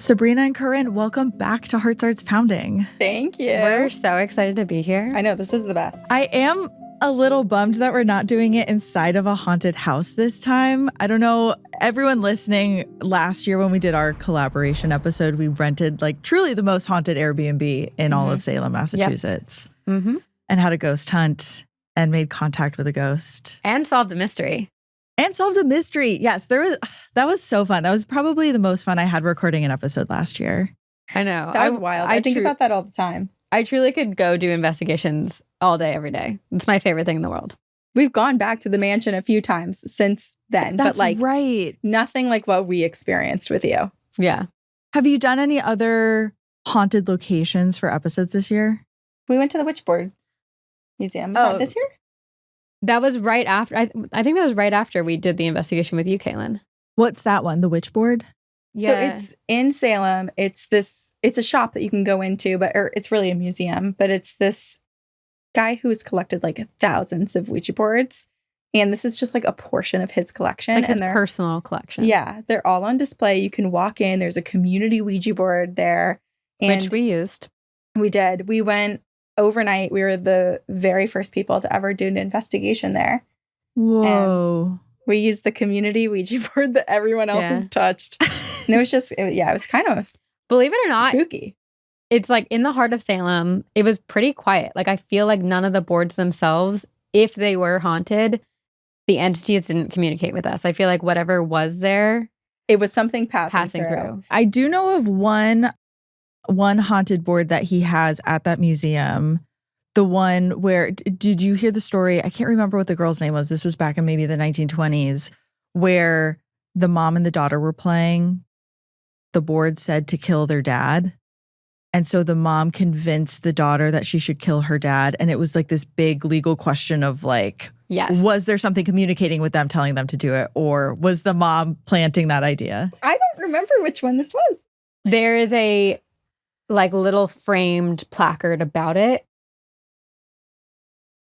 Sabrina and Karin, welcome back to Heart Starts Pounding. Thank you. We're so excited to be here. I know, this is the best. I am a little bummed that we're not doing it inside of a haunted house this time. I don't know, everyone listening, last year when we did our collaboration episode, we rented like truly the most haunted Airbnb in all of Salem, Massachusetts. Mm-hmm. And had a ghost hunt and made contact with a ghost. And solved a mystery. And solved a mystery. Yes, that was so fun. That was probably the most fun I had recording an episode last year. I know. That was wild. I think about that all the time. I truly could go do investigations all day, every day. It's my favorite thing in the world. We've gone back to the mansion a few times since then. That's but right. Nothing like what we experienced with you. Yeah. Have you done any other haunted locations for episodes this year? We went to the Witchboard Museum. Was that this year? That was right after. I think that was right after we did the investigation with you, Kaelyn. What's that one? The Witchboard? Yeah. So it's in Salem. It's a shop that you can go into, or it's really a museum, but it's this guy who's collected like thousands of Ouija boards. And this is just like a portion of his collection. Like his personal collection. Yeah. They're all on display. You can walk in. There's a community Ouija board there. Which we used. We did. We went overnight. We were the very first people to ever do an investigation there. Whoa. And we used the community Ouija board that everyone else has touched. And it was just, it was kind of believe it or not, spooky. It's like in the heart of Salem. It was pretty quiet. Like I feel like none of the boards themselves, if they were haunted, the entities didn't communicate with us. I feel like whatever was there, it was something passing through. I do know of one haunted board that he has at that museum. The one where, did you hear the story? I can't remember what the girl's name was. This was back in maybe the 1920s, where the mom and the daughter were playing. The board said to kill their dad. And so the mom convinced the daughter that she should kill her dad. And it was like this big legal question of like, was there something communicating with them, telling them to do it? Or was the mom planting that idea? I don't remember which one this was. There is a like little framed placard about it.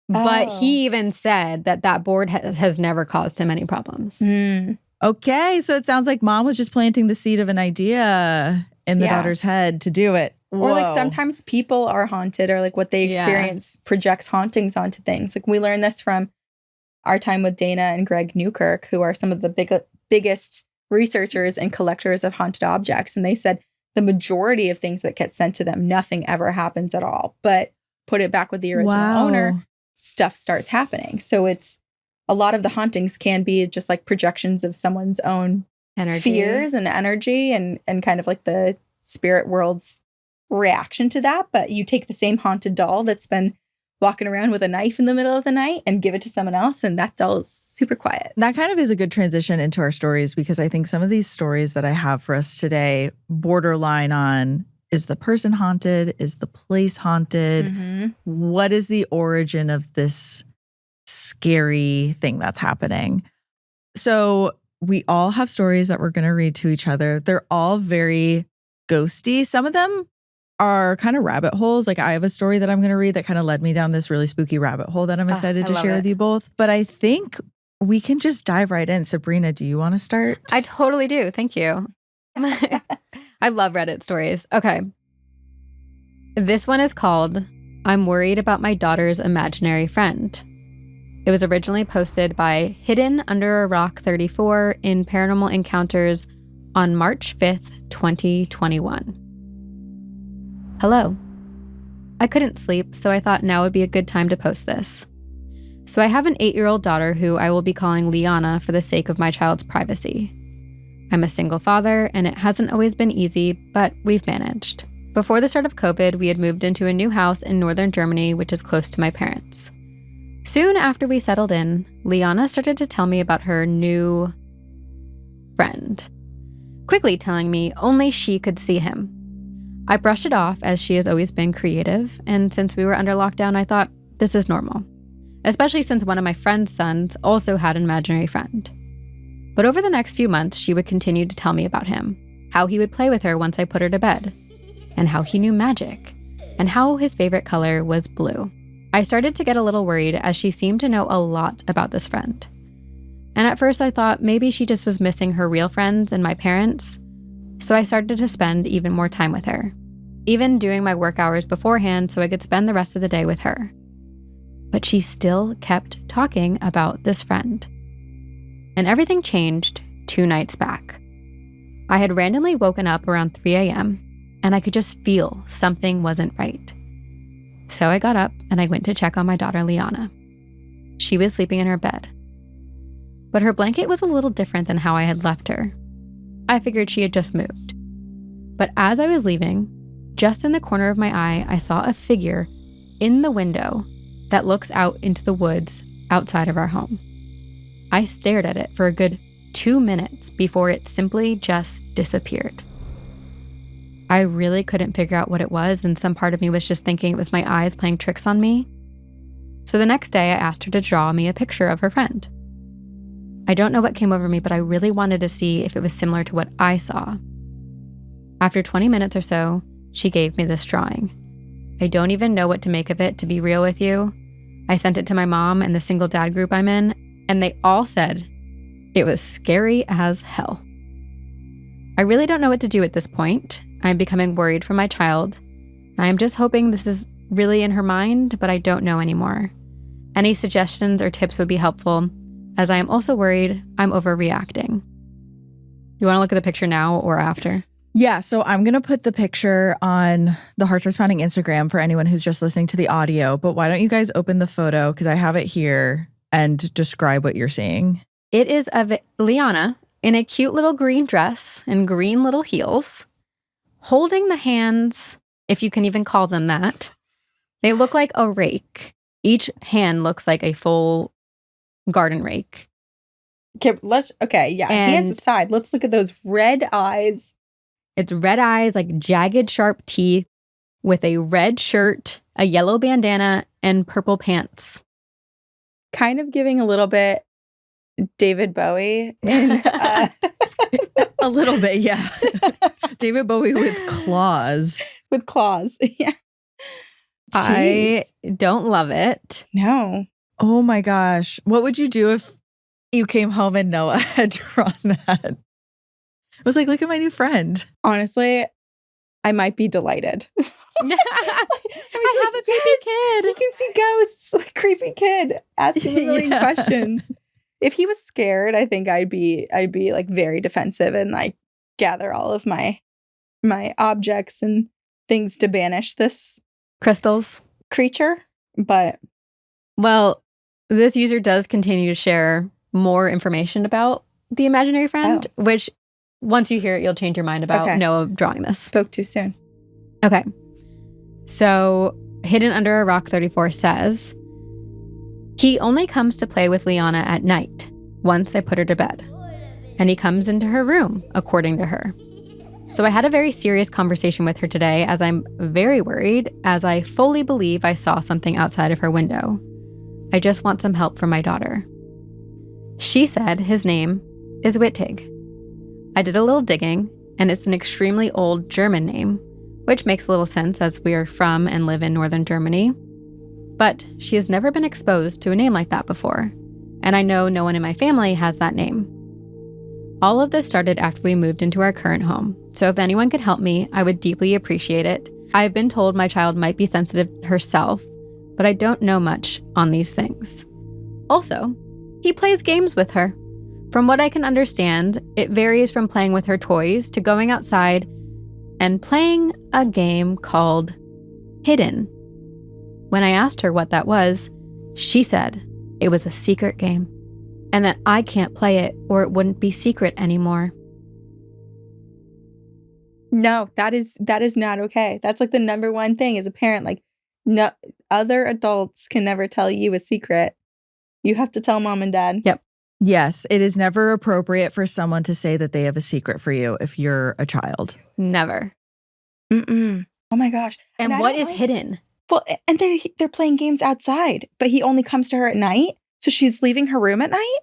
But he even said that board has never caused him any problems. Okay, so it sounds like mom was just planting the seed of an idea in the daughter's head to do it. Or like sometimes people are haunted, or like what they experience projects hauntings onto things. Like we learned this from our time with Dana and Greg Newkirk, who are some of the biggest researchers and collectors of haunted objects. And they said the majority of things that get sent to them, nothing ever happens at all. But put it back with the original owner, stuff starts happening. So it's a lot of the hauntings can be just like projections of someone's own fears and energy and kind of like the spirit world's reaction to that. But you take the same haunted doll that's been walking around with a knife in the middle of the night and give it to someone else, and that doll is super quiet. That kind of is a good transition into our stories, because I think some of these stories that I have for us today borderline on, is the person haunted? Is the place haunted? What is the origin of this scary thing that's happening? So we all have stories that we're going to read to each other. They're all very ghosty. Some of them are kind of rabbit holes. Like I have a story that I'm going to read that kind of led me down this really spooky rabbit hole that I'm excited to share with you both. But I think we can just dive right in. Sabrina, do you want to start? I totally do. Thank you. I love Reddit stories. Okay. This one is called I'm Worried About My Daughter's Imaginary Friend. It was originally posted by Hidden Under a Rock 34 in Paranormal Encounters on March 5th, 2021. Hello. I couldn't sleep, so I thought now would be a good time to post this. So I have an 8-year-old daughter who I will be calling Liana for the sake of my child's privacy. I'm a single father, and it hasn't always been easy, but we've managed. Before the start of COVID, we had moved into a new house in northern Germany, which is close to my parents. Soon after we settled in, Liana started to tell me about her new friend, quickly telling me only she could see him. I brushed it off as she has always been creative, and since we were under lockdown, I thought this is normal, especially since one of my friend's sons also had an imaginary friend. But over the next few months, she would continue to tell me about him, how he would play with her once I put her to bed, and how he knew magic, and how his favorite color was blue. I started to get a little worried as she seemed to know a lot about this friend. And at first I thought maybe she just was missing her real friends and my parents, So I started to spend even more time with her, even doing my work hours beforehand so I could spend the rest of the day with her. But she still kept talking about this friend. And everything changed 2 nights back. I had randomly woken up around 3 a.m. and I could just feel something wasn't right. So I got up and I went to check on my daughter Liana. She was sleeping in her bed. But her blanket was a little different than how I had left her. I figured she had just moved. But as I was leaving, just in the corner of my eye, I saw a figure in the window that looks out into the woods outside of our home. I stared at it for a good 2 minutes before it simply just disappeared. I really couldn't figure out what it was, and some part of me was just thinking it was my eyes playing tricks on me. So the next day, I asked her to draw me a picture of her friend. I don't know what came over me, but I really wanted to see if it was similar to what I saw. After 20 minutes or so, she gave me this drawing. I don't even know what to make of it, to be real with you. I sent it to my mom and the single dad group I'm in, and they all said it was scary as hell. I really don't know what to do at this point. I'm becoming worried for my child. I'm just hoping this is really in her mind, but I don't know anymore. Any suggestions or tips would be helpful, as I am also worried I'm overreacting. You want to look at the picture now or after? Yeah, so I'm going to put the picture on the Heart Starts Pounding Instagram for anyone who's just listening to the audio, but why don't you guys open the photo, because I have it here, and describe what you're seeing. It is of Liana in a cute little green dress and green little heels, holding the hands, if you can even call them that. They look like a rake. Each hand looks like a full garden rake. Okay, hands aside. Let's look at those red eyes. It's red eyes, like jagged, sharp teeth, with a red shirt, a yellow bandana, and purple pants. Kind of giving a little bit David Bowie. A little bit, yeah. David Bowie with claws. With claws, yeah. I don't love it. No. Oh my gosh. What would you do if you came home and Noah had drawn that? I was like, look at my new friend. Honestly, I might be delighted. I have a creepy kid. You can see ghosts. Like, creepy kid. Ask him a million questions. If he was scared, I think I'd be like very defensive and like gather all of my objects and things to banish this crystals creature. But well, this user does continue to share more information about the imaginary friend, which once you hear it, you'll change your mind about Noah drawing this. Spoke too soon. Okay. So, Hidden Under a Rock 34 says, he only comes to play with Liana at night, once I put her to bed. And he comes into her room, according to her. So I had a very serious conversation with her today, as I'm very worried, as I fully believe I saw something outside of her window. I just want some help from my daughter. She said his name is Wittig. I did a little digging, and it's an extremely old German name, which makes a little sense as we are from and live in northern Germany. But she has never been exposed to a name like that before, and I know no one in my family has that name. All of this started after we moved into our current home, so if anyone could help me, I would deeply appreciate it. I've been told my child might be sensitive herself, but I don't know much on these things. Also, he plays games with her. From what I can understand, it varies from playing with her toys to going outside and playing a game called Hidden. When I asked her what that was, she said it was a secret game and that I can't play it or it wouldn't be secret anymore. No, that is not okay. That's like the number one thing as a parent. Like, no other adults can never tell you a secret. You have to tell mom and dad. Yep. Yes, it is never appropriate for someone to say that they have a secret for you if you're a child. Never. Oh my gosh. And what is hidden? Well, and they're playing games outside, but he only comes to her at night. So she's leaving her room at night?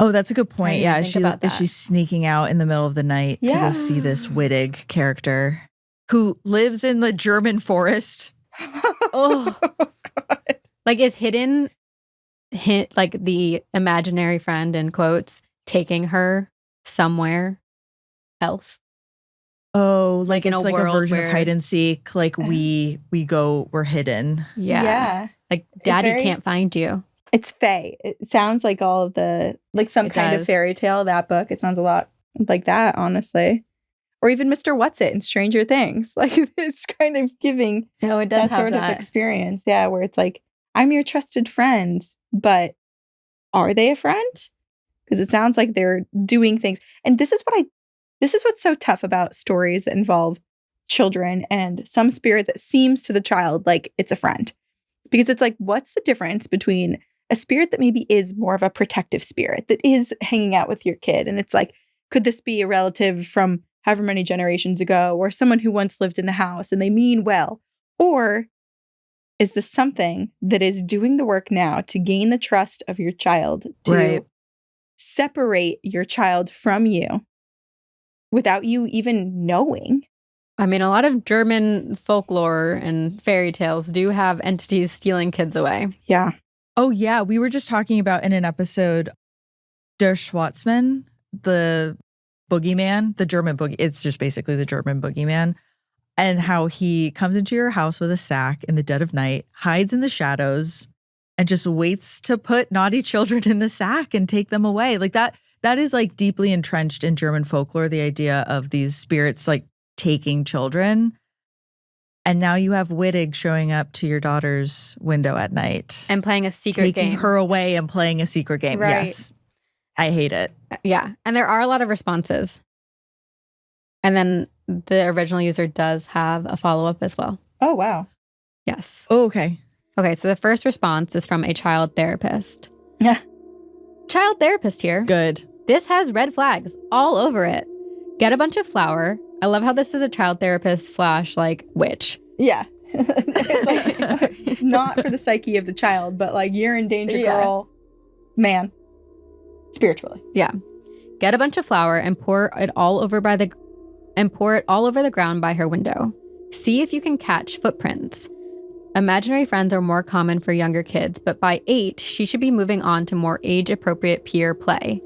Oh, that's a good point. Yeah, is she's sneaking out in the middle of the night to go see this Wittig character who lives in the German forest. Oh, God. Like, is Hidden like the imaginary friend, in quotes, taking her somewhere else? Oh, like in it's a like a world version of where- hide and seek. Like we're hidden. Yeah. Like daddy very- can't find you. It's fae. It sounds like all of the, like some It kind does. of fairy tale, that book. It sounds a lot like that, honestly. Or even Mr. What's-It in Stranger Things. Like it's kind of giving No, it does that have sort that. of experience. Yeah, where it's like, I'm your trusted friend, but are they a friend? Because it sounds like they're doing things. And this is what's so tough about stories that involve children and some spirit that seems to the child like it's a friend. Because it's like, what's the difference between a spirit that maybe is more of a protective spirit that is hanging out with your kid? And it's like, could this be a relative from however many generations ago, or someone who once lived in the house and they mean well? Or is this something that is doing the work now to gain the trust of your child, to Right. separate your child from you without you even knowing? I mean, a lot of German folklore and fairy tales do have entities stealing kids away. Yeah. Oh, yeah. We were just talking about in an episode, Der Schwarzmann, the boogeyman, the German boogie. It's just basically the German boogeyman. And how he comes into your house with a sack in the dead of night, hides in the shadows, and just waits to put naughty children in the sack and take them away. Like that is like deeply entrenched in German folklore, the idea of these spirits like taking children. And now you have Wittig showing up to your daughter's window at night. And playing a secret taking game. her away and playing a secret game. Right. Yes. I hate it. Yeah. And there are a lot of responses. And then the original user does have a follow-up as well. Oh, wow. Yes. Oh, okay. Okay, so the first response is from a child therapist. Yeah. Child therapist here. Good. This has red flags all over it. Get a bunch of flour. I love how this is a child therapist / like witch. Yeah. It's like, not for the psyche of the child, but like you're in danger, Yeah. girl. Man. Spiritually. Yeah. Get a bunch of flour and pour it all over the ground by her window. See if you can catch footprints. Imaginary friends are more common for younger kids, but by 8, she should be moving on to more age-appropriate peer play.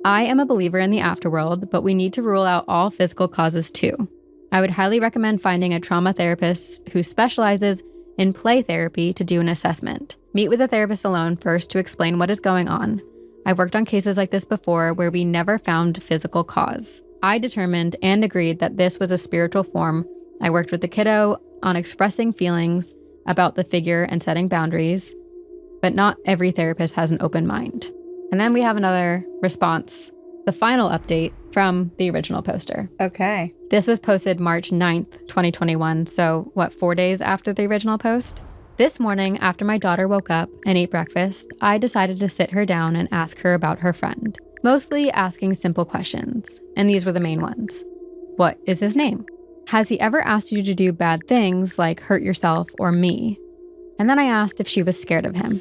I am a believer in the afterworld, but we need to rule out all physical causes too. I would highly recommend finding a trauma therapist who specializes in play therapy to do an assessment. Meet with a therapist alone first to explain what is going on. I've worked on cases like this before where we never found physical cause. I determined and agreed that this was a spiritual form. I worked with the kiddo on expressing feelings about the figure and setting boundaries, but not every therapist has an open mind. And then we have another response, the final update from the original poster. Okay. This was posted March 9th, 2021, so 4 days after the original post? This morning, after my daughter woke up and ate breakfast, I decided to sit her down and ask her about her friend, mostly asking simple questions, and these were the main ones. What is his name? Has he ever asked you to do bad things like hurt yourself or me? And then I asked if she was scared of him.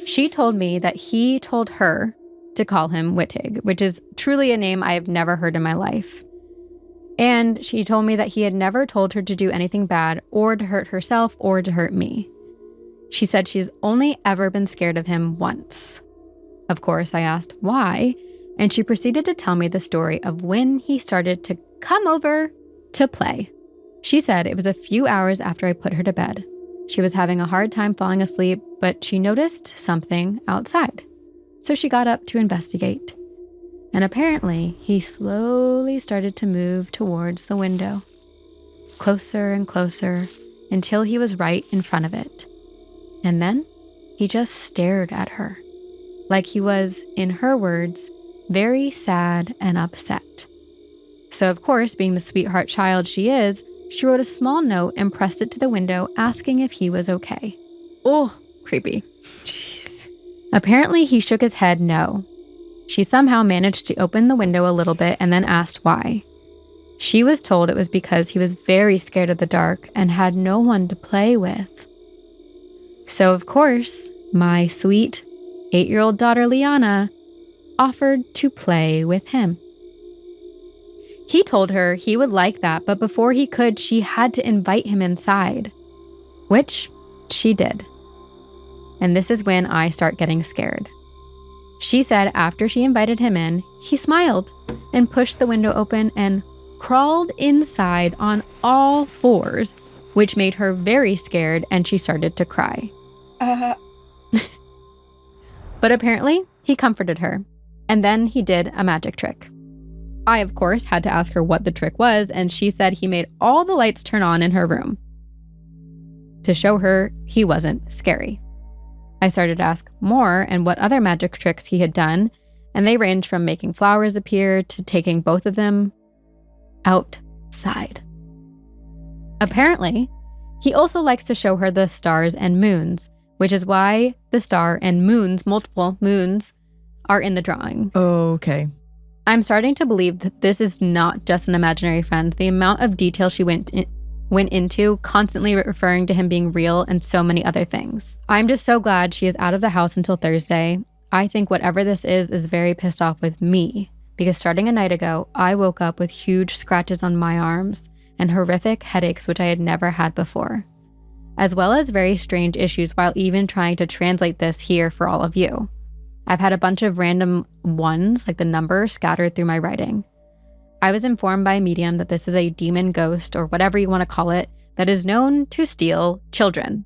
She told me that he told her to call him Wittig, which is truly a name I have never heard in my life. And she told me that he had never told her to do anything bad or to hurt herself or to hurt me. She said she's only ever been scared of him once. Of course, I asked why, and she proceeded to tell me the story of when he started to come over to play. She said it was a few hours after I put her to bed. She was having a hard time falling asleep, but she noticed something outside. So she got up to investigate. And apparently, he slowly started to move towards the window. Closer and closer, until he was right in front of it. And then, he just stared at her. Like he was, in her words, very sad and upset. So of course, being the sweetheart child she is, she wrote a small note and pressed it to the window asking if he was okay. Oh, creepy. Jeez. Apparently, he shook his head no. She somehow managed to open the window a little bit and then asked why. She was told it was because he was very scared of the dark and had no one to play with. So of course, my sweet 8-year-old daughter Liana offered to play with him. He told her he would like that, but before he could, she had to invite him inside, which she did. And this is when I start getting scared. She said after she invited him in, he smiled and pushed the window open and crawled inside on all fours, which made her very scared and she started to cry. But apparently, he comforted her. And then he did a magic trick. I, of course, had to ask her what the trick was, and she said he made all the lights turn on in her room to show her he wasn't scary. I started to ask more and what other magic tricks he had done, and they ranged from making flowers appear to taking both of them outside. Apparently, he also likes to show her the stars and moons, which is why the star and moons, multiple moons, are in the drawing. Okay. I'm starting to believe that this is not just an imaginary friend. The amount of detail she went into, constantly referring to him being real and so many other things. I'm just so glad she is out of the house until Thursday. I think whatever this is very pissed off with me, because starting a night ago, I woke up with huge scratches on my arms and horrific headaches, which I had never had before, as well as very strange issues while even trying to translate this here for all of you. I've had a bunch of random ones, like the number, scattered through my writing. I was informed by a medium that this is a demon ghost, or whatever you want to call it, that is known to steal children.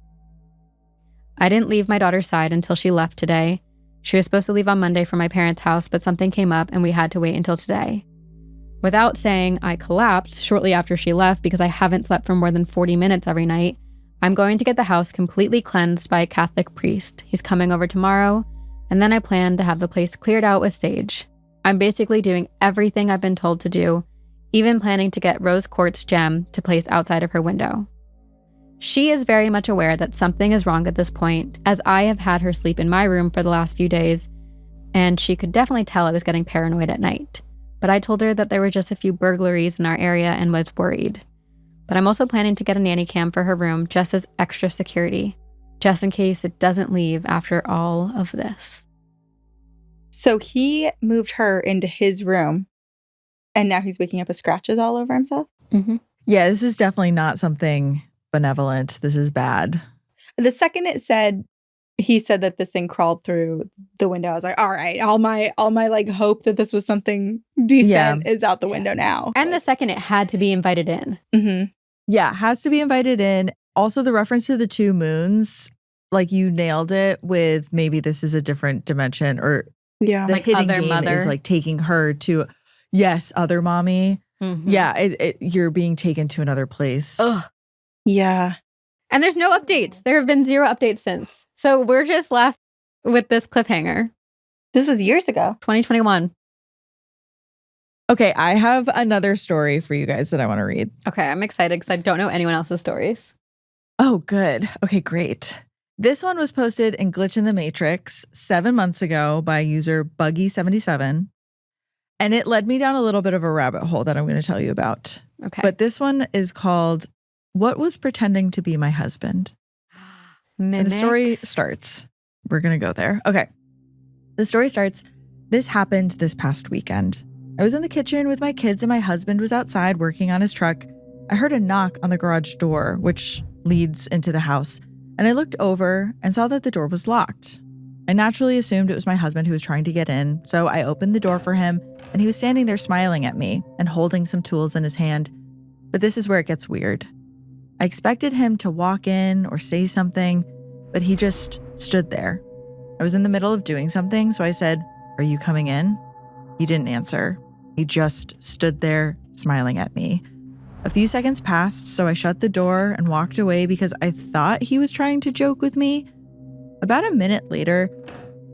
I didn't leave my daughter's side until she left today. She was supposed to leave on Monday for my parents' house, but something came up and we had to wait until today. Without saying, I collapsed shortly after she left because I haven't slept for more than 40 minutes every night. I'm going to get the house completely cleansed by a Catholic priest. He's coming over tomorrow, and then I plan to have the place cleared out with sage. I'm basically doing everything I've been told to do, even planning to get rose quartz gem to place outside of her window. She is very much aware that something is wrong at this point, as I have had her sleep in my room for the last few days, and she could definitely tell I was getting paranoid at night. But I told her that there were just a few burglaries in our area and was worried. But I'm also planning to get a nanny cam for her room just as extra security, just in case it doesn't leave after all of this. So he moved her into his room, and now he's waking up with scratches all over himself? Mm-hmm. Yeah, this is definitely not something benevolent. This is bad. The second he said that this thing crawled through the window, I was like, all right, all my like hope that this was something decent is out the window now. And the second it had to be invited in. Mm-hmm. Yeah, has to be invited in. Also, the reference to the two moons, like you nailed it with maybe this is a different dimension, or the like hidden other game mother. is like taking her to, yes, other mommy. Mm-hmm. Yeah, you're being taken to another place. Ugh. Yeah. And there's no updates. There have been 0 updates since. So we're just left with this cliffhanger. This was years ago. 2021. Okay, I have another story for you guys that I want to read. Okay, I'm excited because I don't know anyone else's stories. Oh, good. Okay, great. This one was posted in Glitch in the Matrix 7 months ago by user Buggy77. And it led me down a little bit of a rabbit hole that I'm going to tell you about. Okay. But this one is called What Was Pretending to Be My Husband? And the story starts. We're going to go there. Okay. The story starts. This happened this past weekend. I was in the kitchen with my kids and my husband was outside working on his truck. I heard a knock on the garage door, which leads into the house, and I looked over and saw that the door was locked. I naturally assumed it was my husband who was trying to get in, so I opened the door for him, and he was standing there smiling at me and holding some tools in his hand. But this is where it gets weird. I expected him to walk in or say something, but he just stood there. I was in the middle of doing something, so I said, "Are you coming in?" He didn't answer. He just stood there smiling at me. A few seconds passed, so I shut the door and walked away because I thought he was trying to joke with me. About a minute later,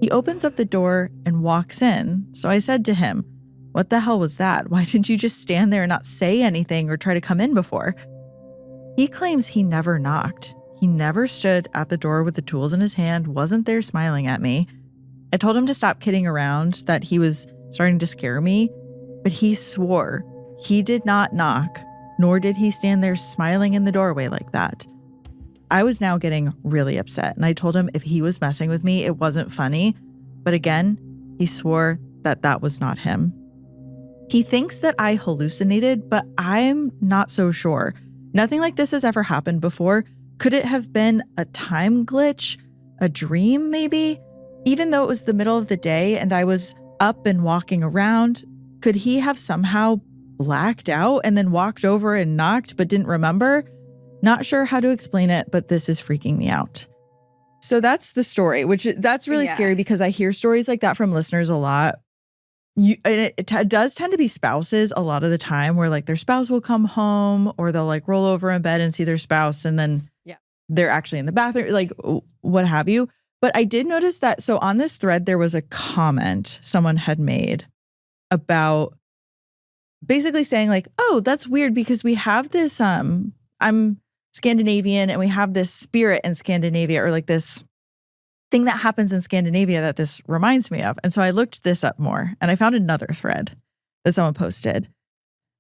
he opens up the door and walks in, so I said to him, "What the hell was that? Why didn't you just stand there and not say anything or try to come in before?" He claims he never knocked. He never stood at the door with the tools in his hand, wasn't there smiling at me. I told him to stop kidding around, that he was starting to scare me, but he swore he did not knock, nor did he stand there smiling in the doorway like that. I was now getting really upset, and I told him if he was messing with me, it wasn't funny. But again, he swore that that was not him. He thinks that I hallucinated, but I'm not so sure. Nothing like this has ever happened before. Could it have been a time glitch? A dream, maybe? Even though it was the middle of the day and I was up and walking around, could he have somehow blacked out and then walked over and knocked but didn't remember. Not sure how to explain it, but this is freaking me out. So that's the story, that's really scary because I hear stories like that from listeners a lot. It does tend to be spouses a lot of the time where like their spouse will come home or they'll like roll over in bed and see their spouse and then they're actually in the bathroom, like what have you. But I did notice that. So on this thread, there was a comment someone had made about basically saying like, oh, that's weird because we have this, I'm Scandinavian and we have this spirit in Scandinavia or like this thing that happens in Scandinavia that this reminds me of. And so I looked this up more and I found another thread that someone posted.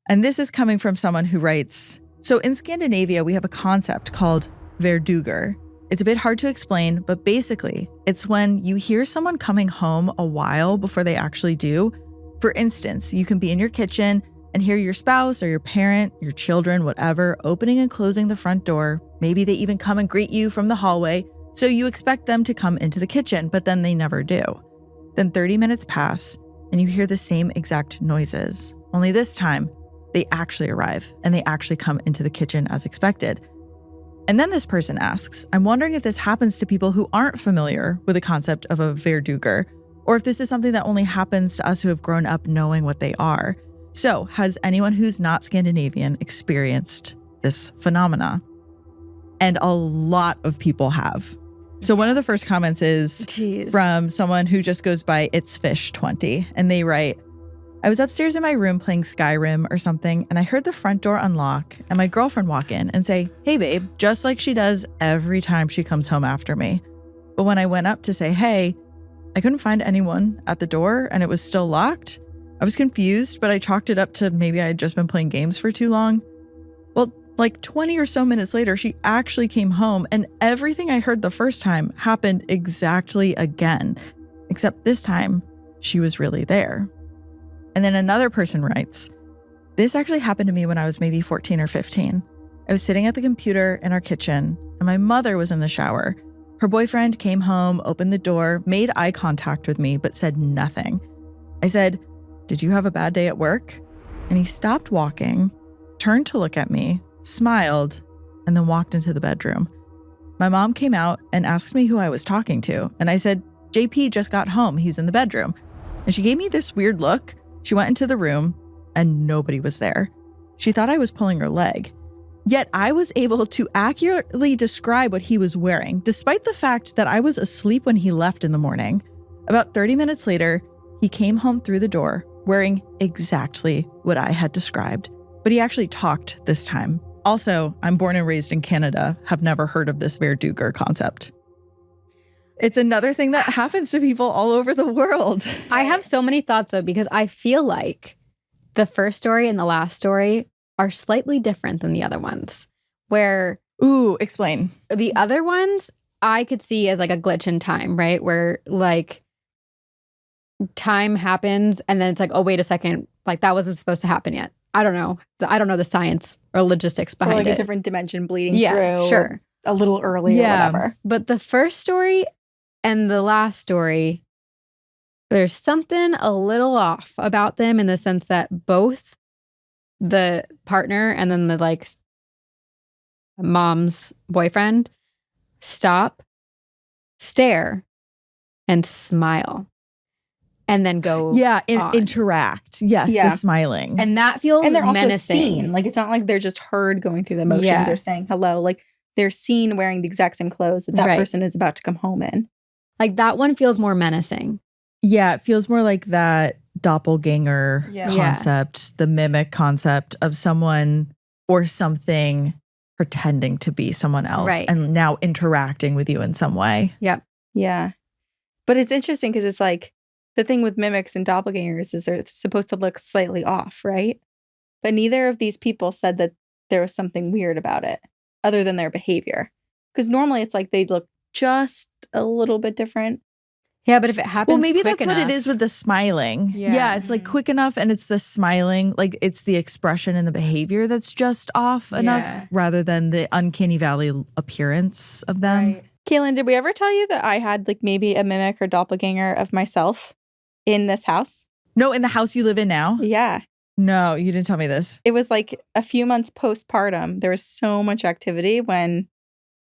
And this is coming from someone who writes, so in Scandinavia, we have a concept called verduger. It's a bit hard to explain, but basically it's when you hear someone coming home a while before they actually do. For instance, you can be in your kitchen and hear your spouse or your parent, your children, whatever, opening and closing the front door. Maybe they even come and greet you from the hallway. So you expect them to come into the kitchen, but then they never do. Then 30 minutes pass and you hear the same exact noises. Only this time, they actually arrive and they actually come into the kitchen as expected. And then this person asks, I'm wondering if this happens to people who aren't familiar with the concept of a verduger, or if this is something that only happens to us who have grown up knowing what they are. So, has anyone who's not Scandinavian experienced this phenomena? And a lot of people have. So one of the first comments is from someone who just goes by It's Fish 20, and they write, I was upstairs in my room playing Skyrim or something, and I heard the front door unlock and my girlfriend walk in and say, hey babe, just like she does every time she comes home after me. But when I went up to say, hey, I couldn't find anyone at the door and it was still locked. I was confused, but I chalked it up to maybe I had just been playing games for too long. Well, like 20 or so minutes later, she actually came home and everything I heard the first time happened exactly again, except this time she was really there. And then another person writes, this actually happened to me when I was maybe 14 or 15. I was sitting at the computer in our kitchen and my mother was in the shower. Her boyfriend came home, opened the door, made eye contact with me, but said nothing. I said, did you have a bad day at work? And he stopped walking, turned to look at me, smiled, and then walked into the bedroom. My mom came out and asked me who I was talking to. And I said, JP just got home. He's in the bedroom. And she gave me this weird look. She went into the room and nobody was there. She thought I was pulling her leg. Yet I was able to accurately describe what he was wearing, despite the fact that I was asleep when he left in the morning. About 30 minutes later, he came home through the door wearing exactly what I had described. But he actually talked this time. Also, I'm born and raised in Canada, have never heard of this verduger concept. It's another thing that happens to people all over the world. I have so many thoughts though, because I feel like the first story and the last story are slightly different than the other ones. Where explain. The other ones I could see as like a glitch in time, right? Where like time happens and then it's like, oh, wait a second, like that wasn't supposed to happen yet. I don't know. I don't know the science or logistics behind it. Or like a different dimension bleeding through. Sure. A little early or whatever. But the first story and the last story, there's something a little off about them in the sense that both the partner and then the like mom's boyfriend stop, stare, and smile. And then go interact. Yes, the smiling. And that feels and they're menacing. Also seen. Like, it's not like they're just heard going through the motions or saying hello. Like, they're seen wearing the exact same clothes that person is about to come home in. Like, that one feels more menacing. Yeah, it feels more like that doppelganger concept, the mimic concept of someone or something pretending to be someone else and now interacting with you in some way. Yep. Yeah. But it's interesting because it's like, the thing with mimics and doppelgangers is they're supposed to look slightly off, right? But neither of these people said that there was something weird about it other than their behavior. Because normally it's like they look just a little bit different. Yeah, but if it happens maybe quick that's enough, what it is with the smiling. Yeah, it's like quick enough and it's the smiling, like it's the expression and the behavior that's just off enough rather than the uncanny valley appearance of them. Right. Kaelyn, did we ever tell you that I had like maybe a mimic or doppelganger of myself in this house? No, in the house you live in now? Yeah. No, you didn't tell me this. It was like a few months postpartum. There was so much activity when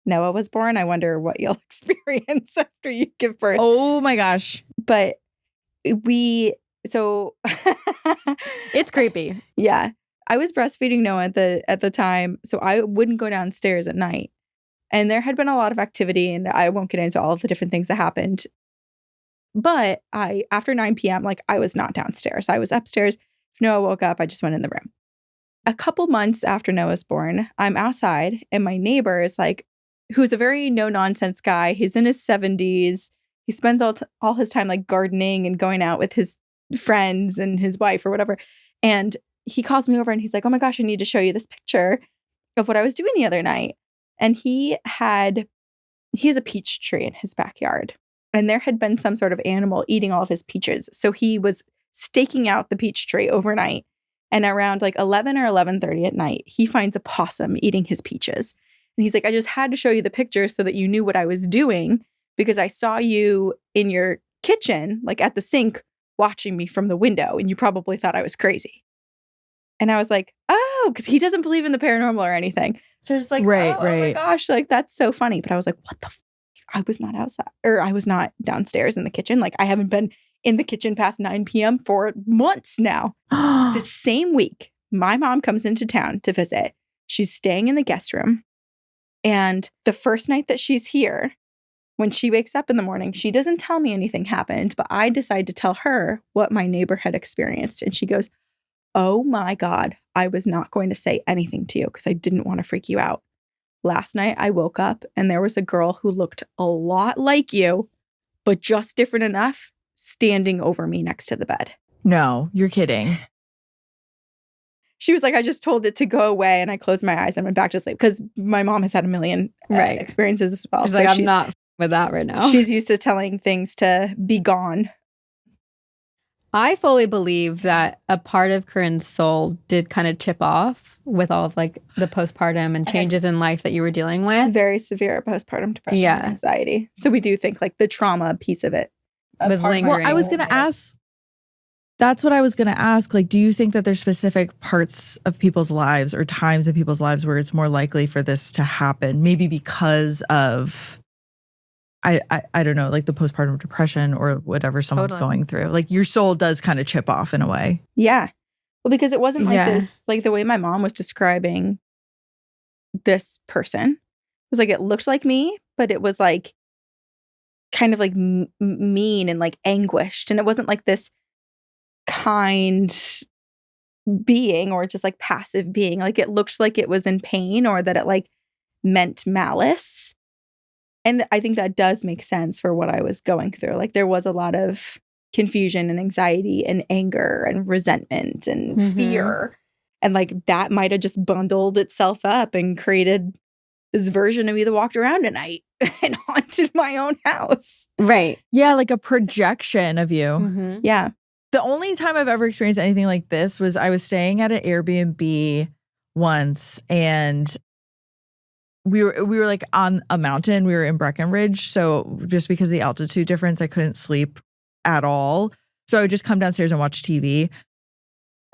Noah was born. I wonder what you'll experience after you give birth. Oh my gosh. But It's creepy. Yeah. I was breastfeeding Noah at the time, so I wouldn't go downstairs at night. And there had been a lot of activity, and I won't get into all of the different things that happened. But after 9 p.m., like, I was not downstairs. I was upstairs. If Noah woke up, I just went in the room. A couple months after Noah was born, I'm outside, and my neighbor is like, who's a very no-nonsense guy. He's in his 70s. He spends all his time like gardening and going out with his friends and his wife or whatever. And he calls me over and he's like, oh my gosh, I need to show you this picture of what I was doing the other night. And he has a peach tree in his backyard. And there had been some sort of animal eating all of his peaches. So he was staking out the peach tree overnight. And around like 11 or 11:30 at night, he finds a possum eating his peaches. And he's like, I just had to show you the picture so that you knew what I was doing, because I saw you in your kitchen, like at the sink, watching me from the window, and you probably thought I was crazy. And I was like, oh, because he doesn't believe in the paranormal or anything. So just like, right. Oh my gosh, like that's so funny. But I was like, what the I was not outside, or I was not downstairs in the kitchen. Like, I haven't been in the kitchen past 9 p.m. for months now. The same week, my mom comes into town to visit. She's staying in the guest room. And the first night that she's here, when she wakes up in the morning, she doesn't tell me anything happened, but I decide to tell her what my neighbor had experienced. And she goes, oh my God, I was not going to say anything to you because I didn't want to freak you out. Last night, I woke up and there was a girl who looked a lot like you, but just different enough, standing over me next to the bed. No, you're kidding. She was like, I just told it to go away, and I closed my eyes and went back to sleep, because my mom has had a million experiences as well. She's like, I'm not with that right now. She's used to telling things to be gone. I fully believe that a part of Karin's soul did kind of chip off with all of like the postpartum and changes in life that you were dealing with. Very severe postpartum depression and anxiety. So we do think like the trauma piece of it was lingering. Well, I was going to ask, that's what I was going to ask. Like, do you think that there's specific parts of people's lives or times in people's lives where it's more likely for this to happen? Maybe because of, I don't know, like the postpartum depression or whatever someone's going through. Like, your soul does kind of chip off in a way. Yeah. Well, because it wasn't like this, like the way my mom was describing this person. It was like, it looked like me, but it was like kind of like mean and like anguished. And it wasn't like this kind being or just like passive being. Like, it looked like it was in pain, or that it like meant malice. And I think that does make sense for what I was going through. Like, there was a lot of confusion and anxiety and anger and resentment and fear. And like that might have just bundled itself up and created this version of me that walked around at night and haunted my own house. Right. Yeah, like a projection of you. Yeah. The only time I've ever experienced anything like this was I was staying at an Airbnb once, and we were like on a mountain. We were in Breckenridge. So just because of the altitude difference, I couldn't sleep at all. So I would just come downstairs and watch TV.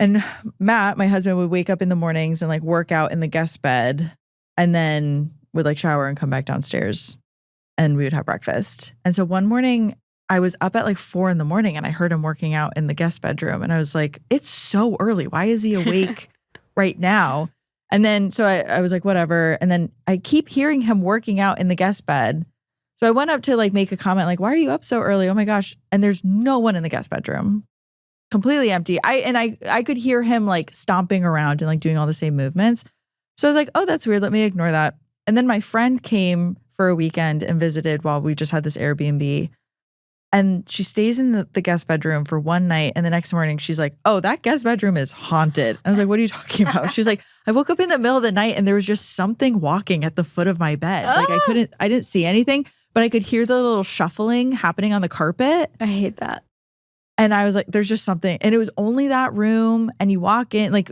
And Matt, my husband, would wake up in the mornings and like work out in the guest bed, and then would like shower and come back downstairs, and we would have breakfast. And so one morning I was up at like 4 a.m. and I heard him working out in the guest bedroom. And I was like, it's so early. Why is he awake right now? And then so I was like, whatever. And then I keep hearing him working out in the guest bed. So I went up to like make a comment like, why are you up so early? Oh my gosh. And there's no one in the guest bedroom. Completely empty. I could hear him like stomping around and like doing all the same movements. So I was like, oh, that's weird. Let me ignore that. And then my friend came for a weekend and visited while we just had this Airbnb. And she stays in the guest bedroom for one night. And the next morning she's like, oh, that guest bedroom is haunted. And I was like, what are you talking about? She's like, I woke up in the middle of the night and there was just something walking at the foot of my bed. Like I didn't see anything, but I could hear the little shuffling happening on the carpet. I hate that. And I was like, there's just something. And it was only that room. And you walk in, like,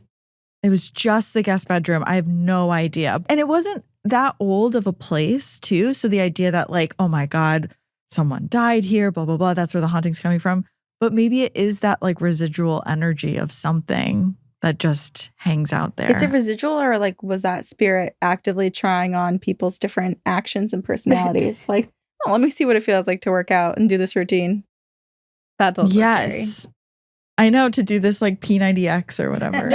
it was just the guest bedroom. I have no idea. And it wasn't that old of a place, too. So the idea that, like, oh my God, someone died here, blah, blah, blah. That's where the haunting's coming from. But maybe it is that, like, residual energy of something that just hangs out there. Is it residual, or like was that spirit actively trying on people's different actions and personalities? Like, oh, let me see what it feels like to work out and do this routine. That's also yes. I know, to do this like P90X or whatever.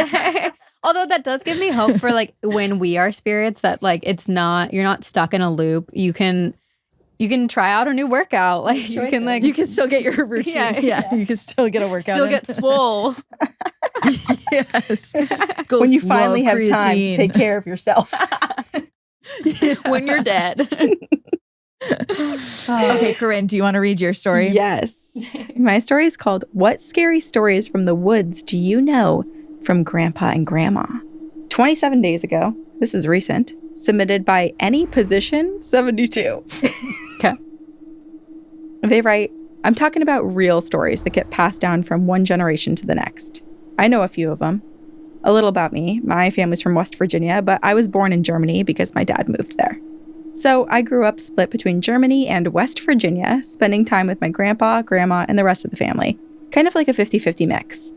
Although that does give me hope for like when we are spirits, that like you're not stuck in a loop. You can try out a new workout. Like you can still get your routine. Yeah. You can still get a workout. Still get swole. Yes. When you finally have time to take care of yourself. When you're dead. Okay, Karin, do you want to read your story? Yes. My story is called What Scary Stories from the Woods Do You Know from Grandpa and Grandma? 27 days ago, this is recent, submitted by Any Position 72. Okay. They write, I'm talking about real stories that get passed down from one generation to the next. I know a few of them. A little about me. My family's from West Virginia, but I was born in Germany because my dad moved there. So I grew up split between Germany and West Virginia, spending time with my grandpa, grandma, and the rest of the family. Kind of like a 50-50 mix.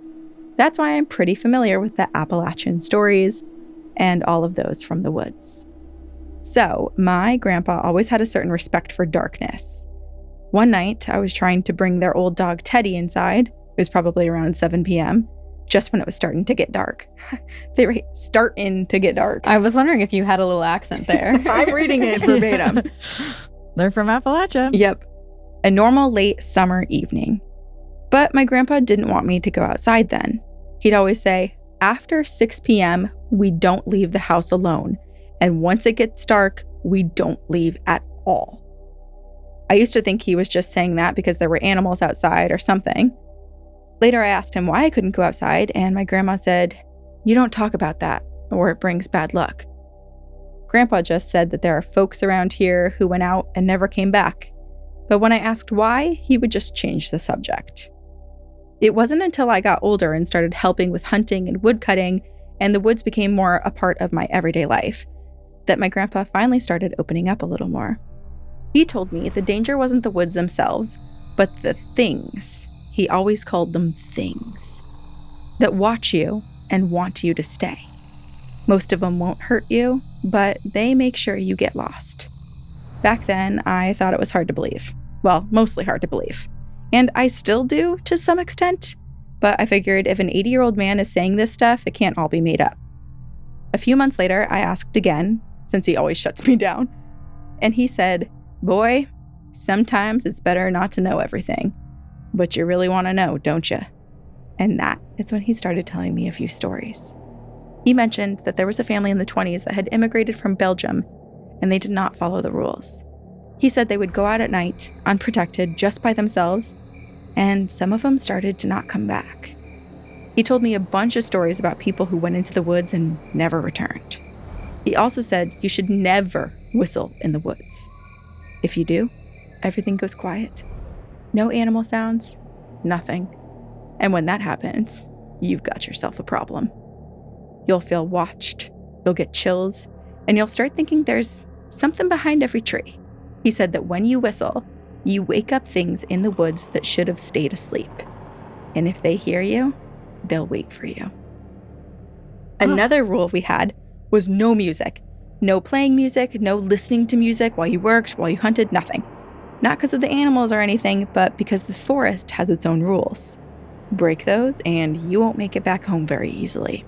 That's why I'm pretty familiar with the Appalachian stories and all of those from the woods. So my grandpa always had a certain respect for darkness. One night, I was trying to bring their old dog Teddy inside. It was probably around 7 p.m., just when it was starting to get dark. They were starting to get dark. I was wondering if you had a little accent there. I'm reading it verbatim. They're from Appalachia. Yep. A normal late summer evening. But my grandpa didn't want me to go outside then. He'd always say, after 6 p.m., we don't leave the house alone. And once it gets dark, we don't leave at all. I used to think he was just saying that because there were animals outside or something. Later, I asked him why I couldn't go outside, and my grandma said, you don't talk about that, or it brings bad luck. Grandpa just said that there are folks around here who went out and never came back. But when I asked why, he would just change the subject. It wasn't until I got older and started helping with hunting and woodcutting, and the woods became more a part of my everyday life, that my grandpa finally started opening up a little more. He told me the danger wasn't the woods themselves, but the things. He always called them things that watch you and want you to stay. Most of them won't hurt you, but they make sure you get lost. Back then, I thought it was hard to believe. Well, mostly hard to believe. And I still do to some extent, but I figured if an 80-year-old man is saying this stuff, it can't all be made up. A few months later, I asked again, since he always shuts me down, and he said, boy, sometimes it's better not to know everything. But you really want to know, don't you? And that is when he started telling me a few stories. He mentioned that there was a family in the 1920s that had immigrated from Belgium, and they did not follow the rules. He said they would go out at night, unprotected, just by themselves, and some of them started to not come back. He told me a bunch of stories about people who went into the woods and never returned. He also said you should never whistle in the woods. If you do, everything goes quiet. No animal sounds, nothing. And when that happens, you've got yourself a problem. You'll feel watched, you'll get chills, and you'll start thinking there's something behind every tree. He said that when you whistle, you wake up things in the woods that should have stayed asleep. And if they hear you, they'll wait for you. Another rule we had was no music. No playing music, no listening to music while you worked, while you hunted, nothing. Not because of the animals or anything, but because the forest has its own rules. Break those and you won't make it back home very easily.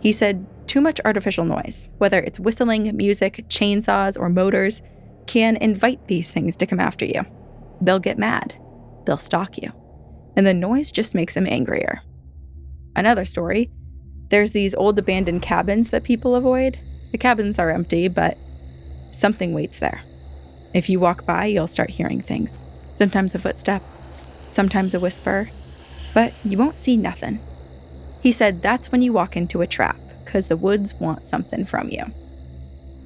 He said too much artificial noise, whether it's whistling, music, chainsaws, or motors, can invite these things to come after you. They'll get mad. They'll stalk you. And the noise just makes them angrier. Another story, there's these old abandoned cabins that people avoid. The cabins are empty, but something waits there. If you walk by, you'll start hearing things. Sometimes a footstep, sometimes a whisper, but you won't see nothing. He said that's when you walk into a trap, because the woods want something from you.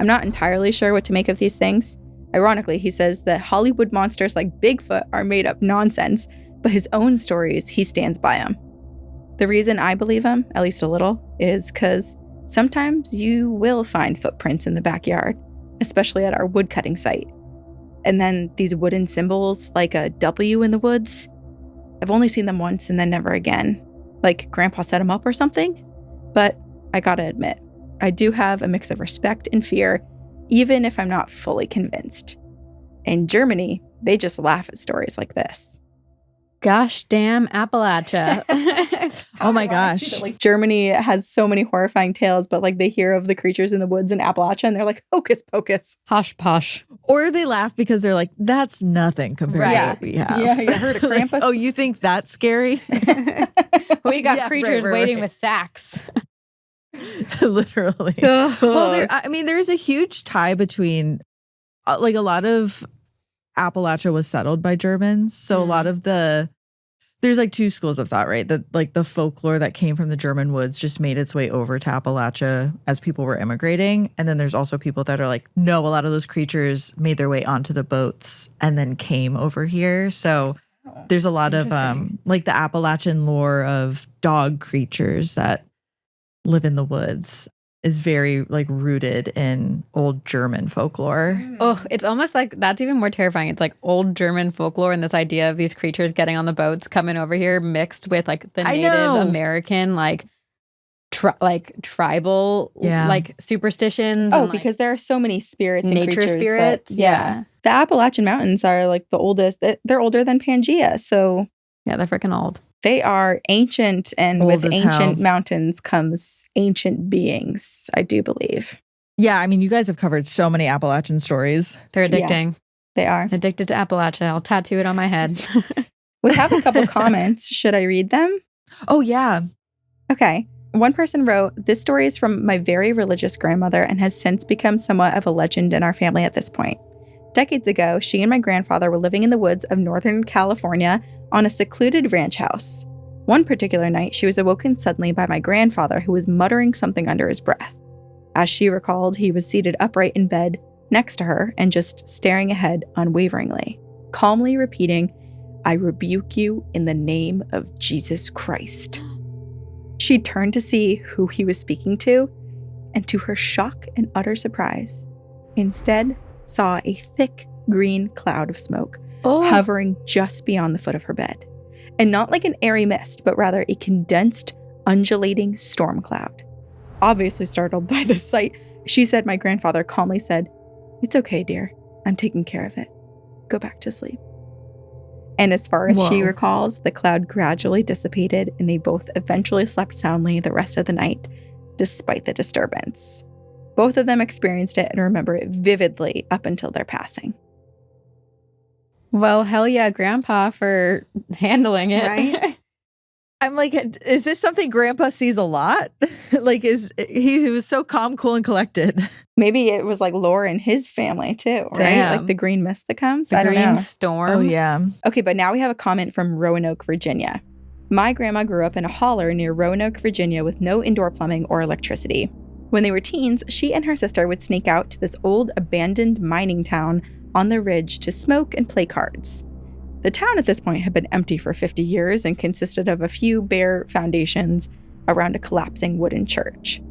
I'm not entirely sure what to make of these things. Ironically, he says that Hollywood monsters like Bigfoot are made up nonsense, but his own stories, he stands by them. The reason I believe him, at least a little, is because sometimes you will find footprints in the backyard, especially at our woodcutting site. And then these wooden symbols, like a W in the woods, I've only seen them once and then never again. Like Grandpa set them up or something. But I gotta admit, I do have a mix of respect and fear, even if I'm not fully convinced. In Germany, they just laugh at stories like this. Gosh damn Appalachia. Oh my gosh. Like Germany has so many horrifying tales, but like they hear of the creatures in the woods in Appalachia and they're like, hocus pocus. Posh posh. Or they laugh because they're like, that's nothing compared to what we have. Yeah, you heard of Krampus? Like, oh, you think that's scary? We got Yeah, creatures right, waiting right. with sacks. Literally. Well, there's a huge tie between, like a lot of Appalachia was settled by Germans. So a lot of there's like two schools of thought, right? That like the folklore that came from the German woods just made its way over to Appalachia as people were immigrating. And then there's also people that are like, no, a lot of those creatures made their way onto the boats and then came over here. So there's a lot of like the Appalachian lore of dog creatures that live in the woods is very like rooted in old German folklore. Oh, it's almost like that's even more terrifying. It's like old German folklore and this idea of these creatures getting on the boats, coming over here, mixed with like the Native American, like tribal, like superstitions. Oh, and, because there are so many spirits and nature creatures spirits. The Appalachian Mountains are like the oldest. They're older than Pangea. So yeah, they're freaking old. They are ancient, and Old with as ancient hell. mountains comes ancient beings, I do believe. Yeah, I mean, you guys have covered so many Appalachian stories. They're addicting. They are. Addicted to Appalachia. I'll tattoo it on my head. We have a couple comments. Should I read them? Oh, yeah. Okay. One person wrote, "This story is from my very religious grandmother and has since become somewhat of a legend in our family at this point. Decades ago, she and my grandfather were living in the woods of Northern California on a secluded ranch house. One particular night, she was awoken suddenly by my grandfather, who was muttering something under his breath. As she recalled, he was seated upright in bed next to her and just staring ahead unwaveringly, calmly repeating, 'I rebuke you in the name of Jesus Christ.' She turned to see who he was speaking to, and to her shock and utter surprise, instead saw a thick green cloud of smoke hovering just beyond the foot of her bed. And not like an airy mist, but rather a condensed, undulating storm cloud. Obviously startled by the sight, she said my grandfather calmly said, 'It's okay, dear. I'm taking care of it. Go back to sleep.' And as far as she recalls, the cloud gradually dissipated and they both eventually slept soundly the rest of the night, despite the disturbance. Both of them experienced it and remember it vividly up until their passing." Well, hell yeah, Grandpa, for handling it. Right? I'm like, is this something Grandpa sees a lot? Like, he was so calm, cool, and collected. Maybe it was like lore in his family too, right? Damn. Like the green mist that comes. The I don't green know. storm. Oh, yeah. Okay, but now we have a comment from Roanoke, Virginia. "My grandma grew up in a holler near Roanoke, Virginia with no indoor plumbing or electricity. When they were teens, she and her sister would sneak out to this old abandoned mining town on the ridge to smoke and play cards. The town at this point had been empty for 50 years and consisted of a few bare foundations around a collapsing wooden church.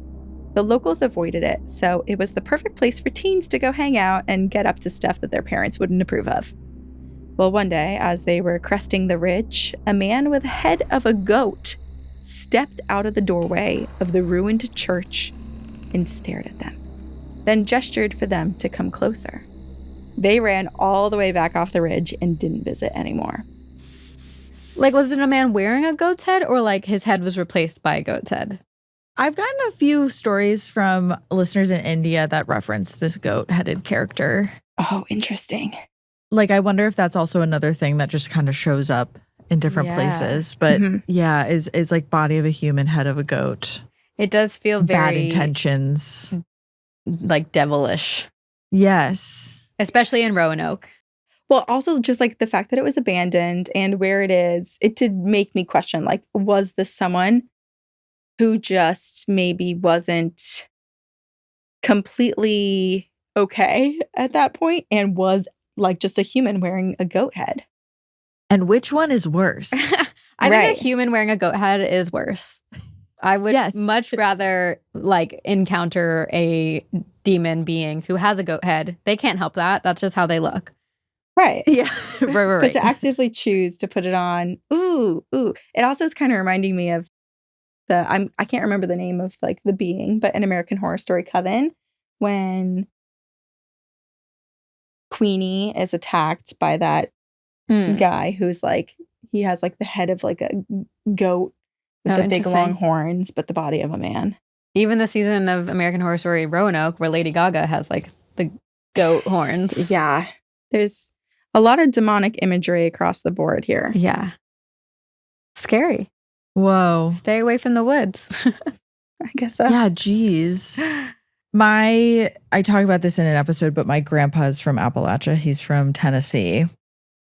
The locals avoided it, so it was the perfect place for teens to go hang out and get up to stuff that their parents wouldn't approve of. Well, one day, as they were cresting the ridge, a man with the head of a goat stepped out of the doorway of the ruined church and stared at them, then gestured for them to come closer. They ran all the way back off the ridge and didn't visit anymore." Like, was it a man wearing a goat's head or like his head was replaced by a goat's head? I've gotten a few stories from listeners in India that reference this goat-headed character. Oh, interesting. Like, I wonder if that's also another thing that just kind of shows up in different places. But yeah, it's like body of a human, head of a goat. It does feel very bad intentions. like devilish, Yes. especially in Roanoke. Well, also just like the fact that it was abandoned and where it is, it did make me question, like, was this someone who just maybe wasn't completely okay at that point and was like just a human wearing a goat head? And which one is worse? I Right. think a human wearing a goat head is worse. I would Yes. much rather like encounter a demon being who has a goat head. They can't help that. That's just how they look. Right. Yeah. Right. But to actively choose to put it on, ooh. It also is kind of reminding me of I can't remember the name of like the being, but in American Horror Story Coven, when Queenie is attacked by that guy who's like, he has like the head of like a goat with the big long horns, but the body of a man. Even the season of American Horror Story Roanoke, where Lady Gaga has like the goat horns. Yeah. There's a lot of demonic imagery across the board here. Yeah. Scary. Whoa. Stay away from the woods. I guess so. Yeah, geez. I talk about this in an episode, but my grandpa's from Appalachia. He's from Tennessee.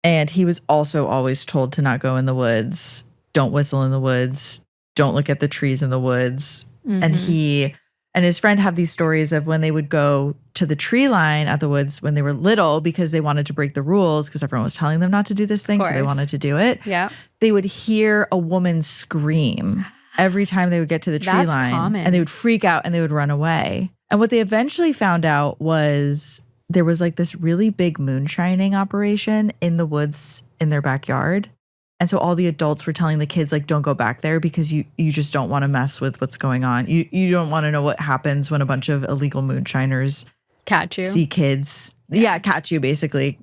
And he was also always told to not go in the woods. Don't whistle in the woods. Don't look at the trees in the woods. Mm-hmm. And he and his friend have these stories of when they would go to the tree line at the woods when they were little because they wanted to break the rules because everyone was telling them not to do this thing. So they wanted to do it. Yeah. They would hear a woman scream every time they would get to the tree line. Common. And they would freak out and they would run away. And what they eventually found out was there was like this really big moonshining operation in the woods in their backyard. And so all the adults were telling the kids, like, don't go back there because you just don't want to mess with what's going on. You don't want to know what happens when a bunch of illegal moonshiners catch you, see kids. Yeah, catch you basically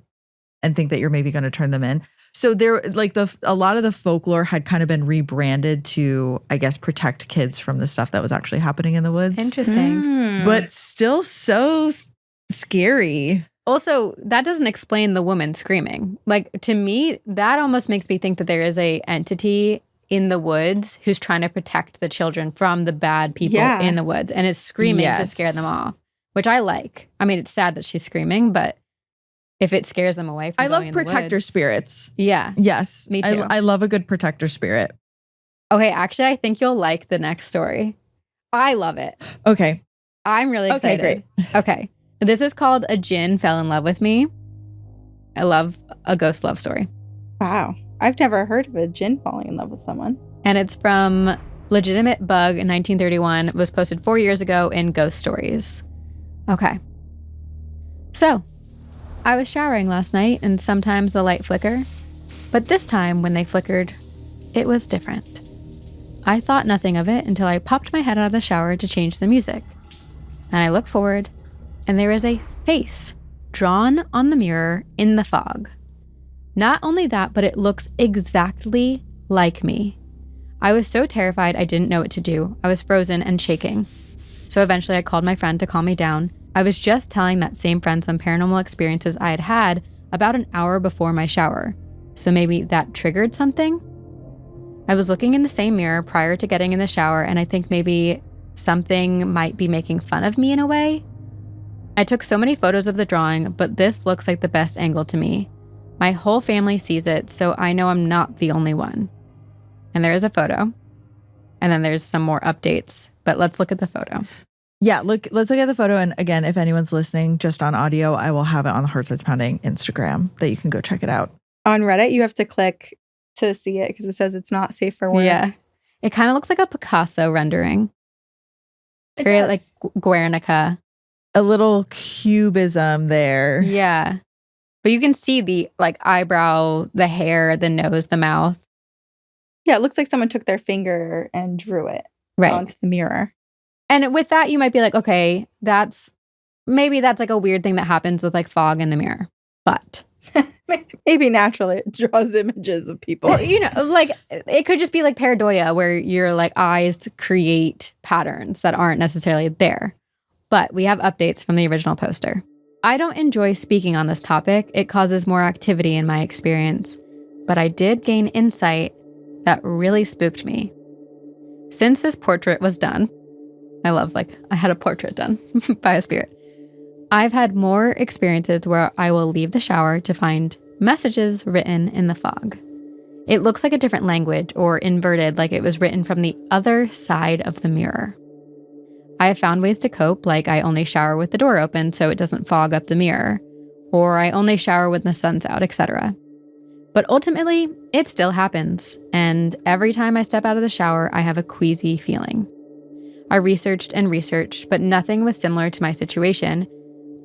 and think that you're maybe going to turn them in. So there, like a lot of the folklore had kind of been rebranded to, I guess, protect kids from the stuff that was actually happening in the woods. Interesting. But still so scary. Also, that doesn't explain the woman screaming. Like, to me, that almost makes me think that there is a entity in the woods who's trying to protect the children from the bad people in the woods and is screaming to scare them off, which I like. I mean, it's sad that she's screaming, but if it scares them away from I love protector spirits. Yeah. Yes. Me too. I love a good protector spirit. Okay, actually, I think you'll like the next story. I love it. Okay. I'm really excited. Okay, great. Okay. This is called A Djinn Fell in Love with Me. I love a ghost love story. Wow. I've never heard of a djinn falling in love with someone. And it's from Legitimate Bug in 1931. It was posted 4 years ago in Ghost Stories. Okay. So, I was showering last night and sometimes the light flicker. But this time when they flickered, it was different. I thought nothing of it until I popped my head out of the shower to change the music. And I look forward, and there is a face drawn on the mirror in the fog. Not only that, but it looks exactly like me. I was so terrified I didn't know what to do. I was frozen and shaking. So eventually I called my friend to calm me down. I was just telling that same friend some paranormal experiences I had had about an hour before my shower. So maybe that triggered something? I was looking in the same mirror prior to getting in the shower, and I think maybe something might be making fun of me in a way. I took so many photos of the drawing, but this looks like the best angle to me. My whole family sees it, so I know I'm not the only one. And there is a photo. And then there's some more updates, but let's look at the photo. Yeah, let's look at the photo. And again, if anyone's listening just on audio, I will have it on the Heart Starts Pounding Instagram that you can go check it out. On Reddit, you have to click to see it because it says it's not safe for work. Yeah. It kind of looks like a Picasso rendering. It's very like Guernica. A little cubism there. Yeah. But you can see the like eyebrow, the hair, the nose, the mouth. Yeah, it looks like someone took their finger and drew it onto the mirror. And with that, you might be like, okay, that's like a weird thing that happens with like fog in the mirror. But maybe naturally it draws images of people. Well, you know, like it could just be like pareidoia where your like eyes create patterns that aren't necessarily there. But we have updates from the original poster. I don't enjoy speaking on this topic. It causes more activity in my experience. But I did gain insight that really spooked me. Since this portrait was done, I had a portrait done by a spirit. I've had more experiences where I will leave the shower to find messages written in the fog. It looks like a different language or inverted, like it was written from the other side of the mirror. I have found ways to cope, like I only shower with the door open so it doesn't fog up the mirror, or I only shower when the sun's out, etc. But ultimately, it still happens, and every time I step out of the shower, I have a queasy feeling. I researched and researched, but nothing was similar to my situation,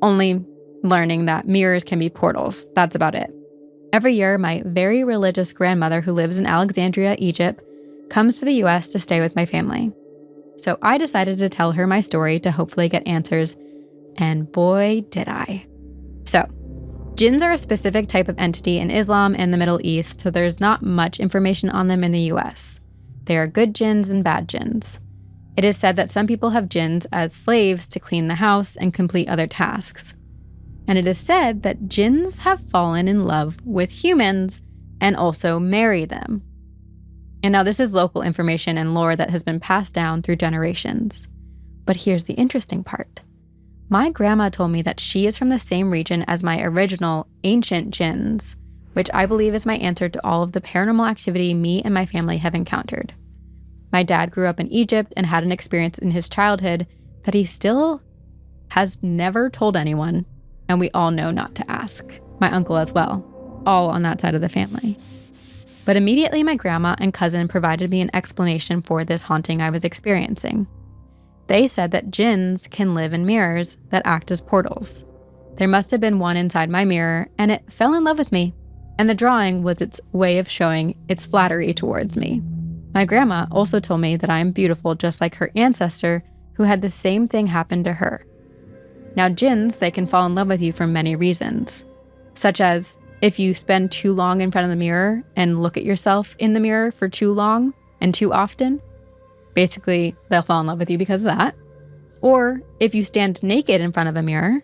only learning that mirrors can be portals. That's about it. Every year, my very religious grandmother who lives in Alexandria, Egypt, comes to the US to stay with my family. So I decided to tell her my story to hopefully get answers, and boy, did I. So, jinns are a specific type of entity in Islam and the Middle East, so there's not much information on them in the US. There are good jinns and bad jinns. It is said that some people have jinns as slaves to clean the house and complete other tasks. And it is said that jinns have fallen in love with humans and also marry them. And now this is local information and lore that has been passed down through generations. But here's the interesting part. My grandma told me that she is from the same region as my original ancient jinns, which I believe is my answer to all of the paranormal activity me and my family have encountered. My dad grew up in Egypt and had an experience in his childhood that he still has never told anyone, and we all know not to ask. My uncle as well, all on that side of the family. But immediately my grandma and cousin provided me an explanation for this haunting I was experiencing. They said that jinns can live in mirrors that act as portals. There must have been one inside my mirror, and it fell in love with me. And the drawing was its way of showing its flattery towards me. My grandma also told me that I am beautiful just like her ancestor who had the same thing happen to her. Now jinns, they can fall in love with you for many reasons, such as if you spend too long in front of the mirror and look at yourself in the mirror for too long and too often. Basically, they'll fall in love with you because of that. Or if you stand naked in front of a mirror,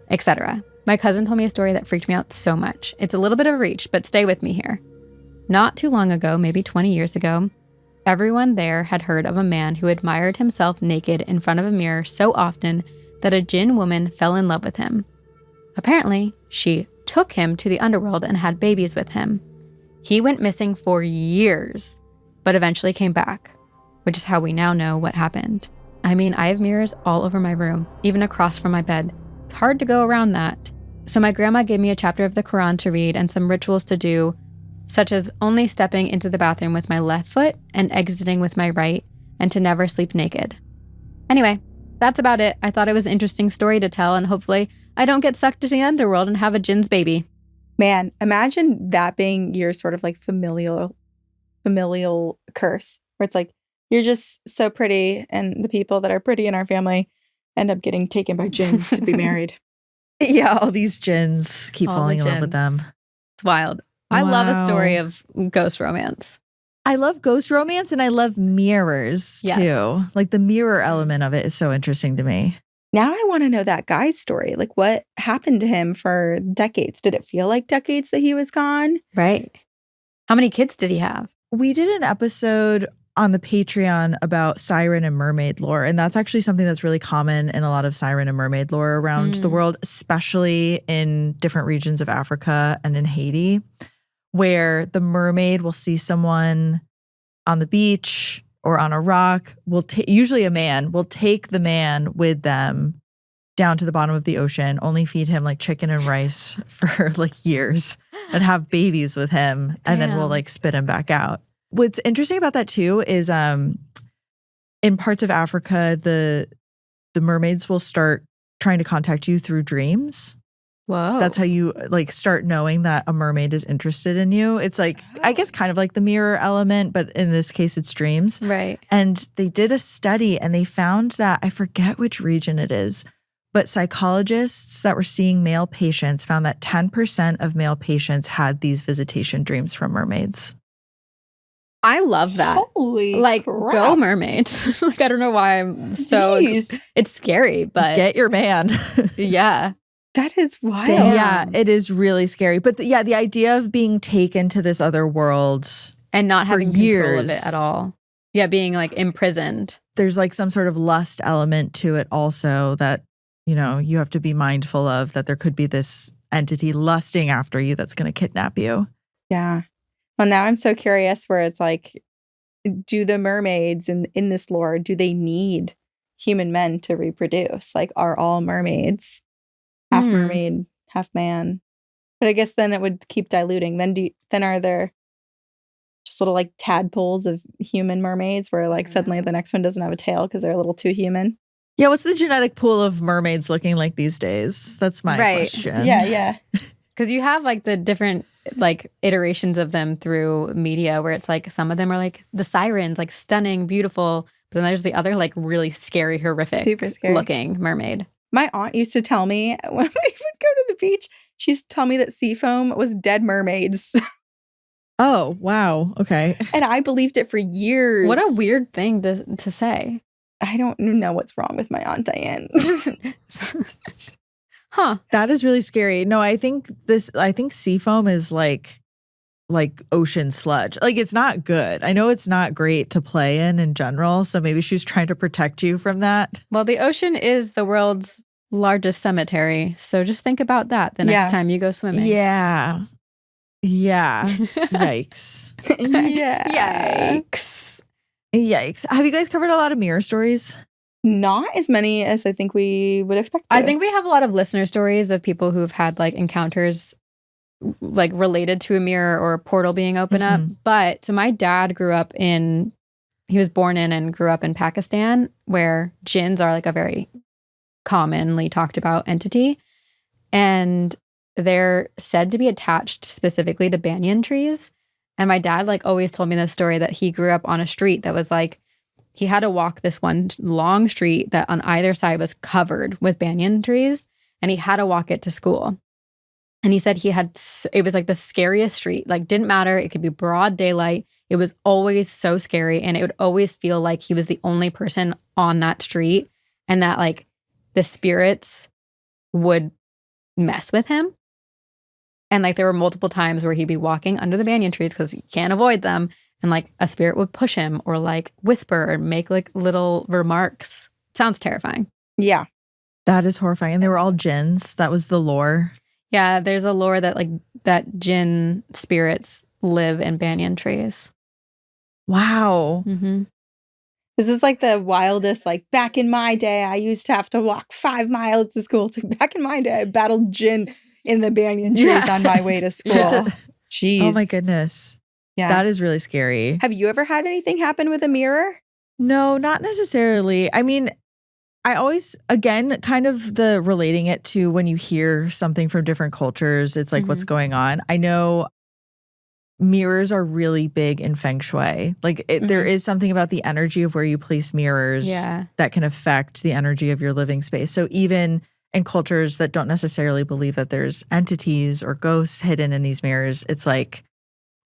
etc. My cousin told me a story that freaked me out so much. It's a little bit of a reach, but stay with me here. Not too long ago, maybe 20 years ago, everyone there had heard of a man who admired himself naked in front of a mirror so often that a jinn woman fell in love with him. Apparently, she took him to the underworld and had babies with him. He went missing for years, but eventually came back, which is how we now know what happened. I mean, I have mirrors all over my room, even across from my bed. It's hard to go around that. So my grandma gave me a chapter of the Quran to read and some rituals to do, such as only stepping into the bathroom with my left foot and exiting with my right, and to never sleep naked. Anyway, that's about it. I thought it was an interesting story to tell, and hopefully I don't get sucked into the underworld and have a jinn's baby. Man, imagine that being your sort of like familial curse, where it's like, you're just so pretty, and the people that are pretty in our family end up getting taken by jinns to be married. Yeah, all these jinns keep falling in love with them. It's wild. I love a story of ghost romance. I love ghost romance, and I love mirrors too. Like the mirror element of it is so interesting to me. Now I want to know that guy's story. Like what happened to him for decades? Did it feel like decades that he was gone? Right. How many kids did he have? We did an episode on the Patreon about Siren and Mermaid lore, and that's actually something that's really common in a lot of Siren and Mermaid lore around the world, especially in different regions of Africa and in Haiti, where the mermaid will see someone on the beach or on a rock, usually a man, will take the man with them down to the bottom of the ocean, only feed him like chicken and rice for like years, and have babies with him, and then will like spit him back out. What's interesting about that too is in parts of Africa, the mermaids will start trying to contact you through dreams. Whoa. That's how you like start knowing that a mermaid is interested in you. It's like, I guess kind of like the mirror element, but in this case it's dreams. Right. And they did a study and they found that, I forget which region it is, but psychologists that were seeing male patients found that 10% of male patients had these visitation dreams from mermaids. I love that. Holy like, crap. Go mermaids. Like, I don't know why I'm so... It's scary, but... Get your man. Yeah. That is wild. Damn. Yeah, it is really scary. But the idea of being taken to this other world and not having years control of it at all. Yeah, being like imprisoned. There's like some sort of lust element to it also that, you know, you have to be mindful of, that there could be this entity lusting after you that's going to kidnap you. Yeah. Well, now I'm so curious where it's like, do the mermaids in this lore, do they need human men to reproduce? Like, are all mermaids half mermaid, half man? But I guess then it would keep diluting. Then are there just little like tadpoles of human mermaids where like suddenly the next one doesn't have a tail because they're a little too human? Yeah, what's the genetic pool of mermaids looking like these days? That's my question. Yeah. Because you have like the different like iterations of them through media where it's like some of them are like the sirens, like stunning, beautiful. But then there's the other like really scary, horrific Super scary looking mermaid. My aunt used to tell me when we would go to the beach, she used to tell me that sea foam was dead mermaids. Oh, wow. Okay. And I believed it for years. What a weird thing to say. I don't know what's wrong with my Aunt Diane. Huh. That is really scary. No, I think seafoam is like ocean sludge. Like, it's not good. I know it's not great to play in general. So maybe she was trying to protect you from that. Well, the ocean is the world's largest cemetery. So just think about that the next time you go swimming. Yeah. Yeah. Yikes. Yeah. Yikes. Have you guys covered a lot of mirror stories? Not as many as I think we would expect to. I think we have a lot of listener stories of people who've had like encounters like related to a mirror or a portal being opened up. But so my dad he was born in and grew up in Pakistan, where jinns are like a very commonly talked about entity. And they're said to be attached specifically to banyan trees. And my dad like always told me this story that he grew up on a street that was like, he had to walk this one long street that on either side was covered with banyan trees, and he had to walk it to school. And he said it was like the scariest street. Like, didn't matter. It could be broad daylight. It was always so scary. And it would always feel like he was the only person on that street, and that like the spirits would mess with him. And like there were multiple times where he'd be walking under the banyan trees because he can't avoid them. And like a spirit would push him or like whisper or make like little remarks. Sounds terrifying. Yeah. That is horrifying. And they were all jinns. That was the lore. Yeah, there's a lore that like that jinn spirits live in banyan trees. Wow. Mm-hmm. This is like the wildest, like back in my day, I used to have to walk 5 miles to school. It's like back in my day, I battled jinn in the banyan trees on my way to school. Jeez. Oh my goodness. Yeah. That is really scary. Have you ever had anything happen with a mirror? No, not necessarily. I mean, I always, again, kind of the relating it to when you hear something from different cultures, it's like, what's going on? I know mirrors are really big in feng shui. Like there is something about the energy of where you place mirrors that can affect the energy of your living space. So even in cultures that don't necessarily believe that there's entities or ghosts hidden in these mirrors, it's like,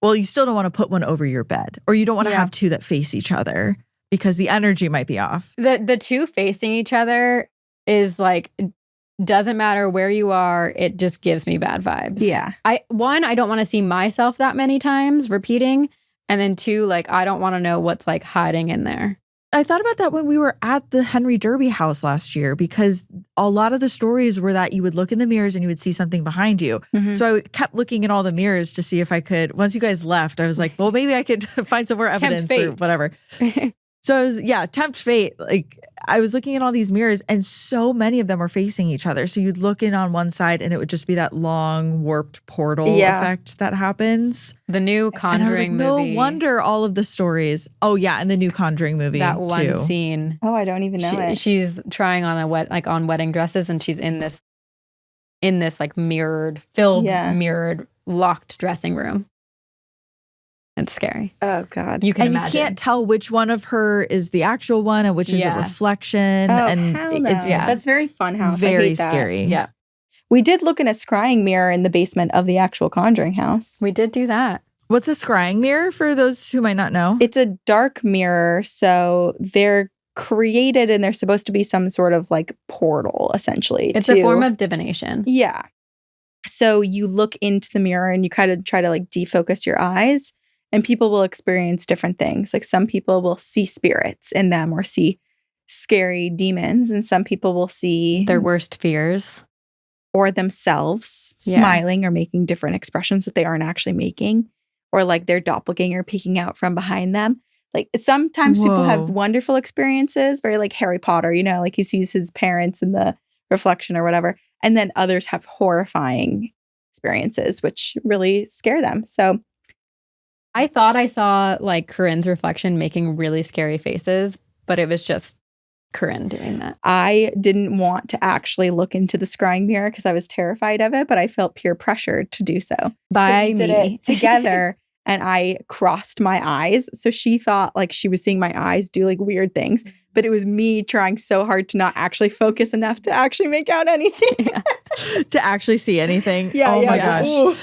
well, you still don't want to put one over your bed, or you don't want to have two that face each other because the energy might be off. The two facing each other is like, doesn't matter where you are, it just gives me bad vibes. Yeah. I don't want to see myself that many times repeating. And then 2, like, I don't want to know what's like hiding in there. I thought about that when we were at the Henry Derby house last year, because a lot of the stories were that you would look in the mirrors and you would see something behind you. So I kept looking in all the mirrors to see if I could, once you guys left, I was like, well, maybe I could find some more evidence or whatever. So I was, tempt fate. Like I was looking at all these mirrors and so many of them are facing each other. So you'd look in on one side and it would just be that long warped portal effect that happens. The new Conjuring movie. movie. No wonder all of the stories. Oh yeah, and the new Conjuring movie. That one too. scene. Oh, I don't even know it. She's trying on on wedding dresses, and she's in this like mirrored, locked dressing room. It's scary. Oh God. You can and imagine. you can't tell which one of her is the actual one and which is a reflection. Oh, and hell no. it's That's very fun house. very scary. Yeah. We did look in a scrying mirror in the basement of the actual Conjuring house. We did do that. What's a scrying mirror for those who might not know? It's a dark mirror, so they're created and they're supposed to be some sort of like portal, essentially. It's a form of divination. Yeah. So you look into the mirror and you kind of try to like defocus your eyes, and people will experience different things. Like some people will see spirits in them or see scary demons, and some people will see their worst fears or themselves smiling or making different expressions that they aren't actually making, or like their doppelganger peeking out from behind them. Like sometimes people have wonderful experiences, very like Harry Potter, you know, like he sees his parents in the reflection or whatever. And then others have horrifying experiences, which really scare them. So I thought I saw like Karin's reflection making really scary faces, but it was just Karin doing that. I didn't want to actually look into the scrying mirror because I was terrified of it, but I felt peer pressure to do so. By we did me. it together, and I crossed my eyes. So she thought like she was seeing my eyes do like weird things, but it was me trying so hard to not actually focus enough to actually make out anything. Yeah. To actually see anything. Yeah, oh yeah, my yeah. gosh. Ooh.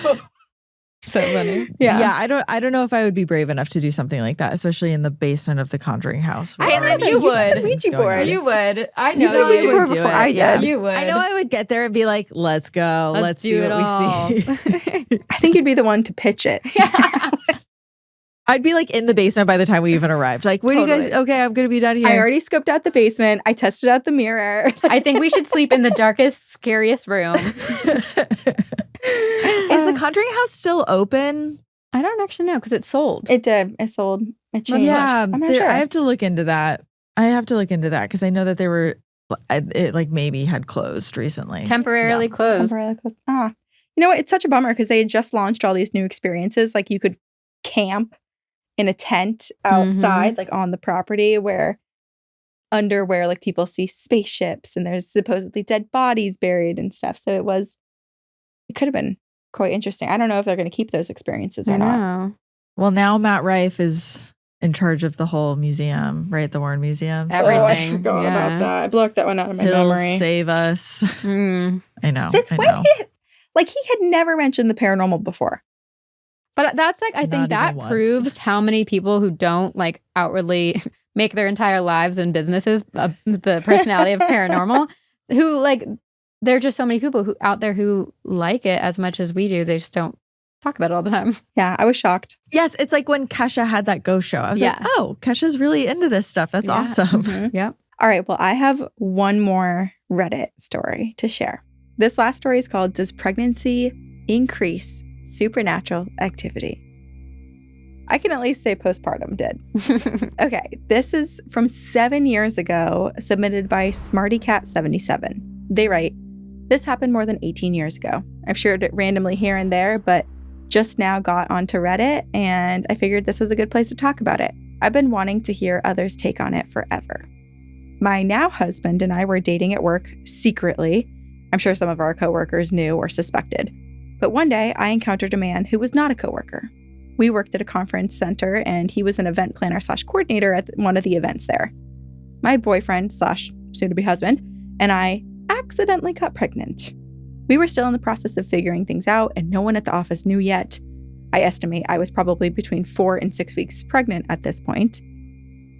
So funny. Yeah, I don't know if I would be brave enough to do something like that, especially in the basement of the Conjuring house. I know either. you would. Ouija board. You would. I You know did Ouija you board would. before I did. You would. I know I would get there and be like, let's go. Let's see do what we see. I think you'd be the one to pitch it. Yeah. I'd be like in the basement by the time we even arrived. Like, where do you guys? Totally. Okay, I'm going to be down here. I already scoped out the basement. I tested out the mirror. I think we should sleep in the darkest, scariest room. Is the Conjuring house still open? I don't actually know because it's sold. It did. It sold. It changed. Yeah, I'm not sure. I have to look into that. Because I know that they were, it like maybe had closed recently. Temporarily closed. Temporarily closed. Ah. You know what? It's such a bummer because they had just launched all these new experiences. Like you could camp in a tent outside, like on the property where like people see spaceships and there's supposedly dead bodies buried and stuff. So it could have been quite interesting. I don't know if they're going to keep those experiences or not. Well, now Matt Rife is in charge of the whole museum, right? The Warren Museum. Everything. I forgot about that. I blocked that one out of my He'll memory. save us. I know. Since I when? know. Like he had never mentioned the paranormal before. But that's like, I think Not that even once. proves how many people who don't like outwardly make their entire lives and businesses the personality of paranormal, who like, there are just so many people who out there who like it as much as we do. They just don't talk about it all the time. Yeah, I was shocked. Yes, it's like when Kesha had that ghost show. I was like, oh, Kesha's really into this stuff. That's awesome. Mhm. Yep. All right, well, I have one more Reddit story to share. This last story is called, Does Pregnancy Increase Supernatural Activity? I can at least say postpartum did. Okay, this is from 7 years ago, submitted by SmartyCat77. They write, this happened more than 18 years ago. I've shared it randomly here and there, but just now got onto Reddit and I figured this was a good place to talk about it. I've been wanting to hear others' take on it forever. My now husband and I were dating at work secretly. I'm sure some of our coworkers knew or suspected. But one day I encountered a man who was not a coworker. We worked at a conference center and he was an event planner / coordinator at one of the events there. My boyfriend / soon-to-be husband and I accidentally got pregnant. We were still in the process of figuring things out and no one at the office knew yet. I estimate I was probably between 4 and 6 weeks pregnant at this point.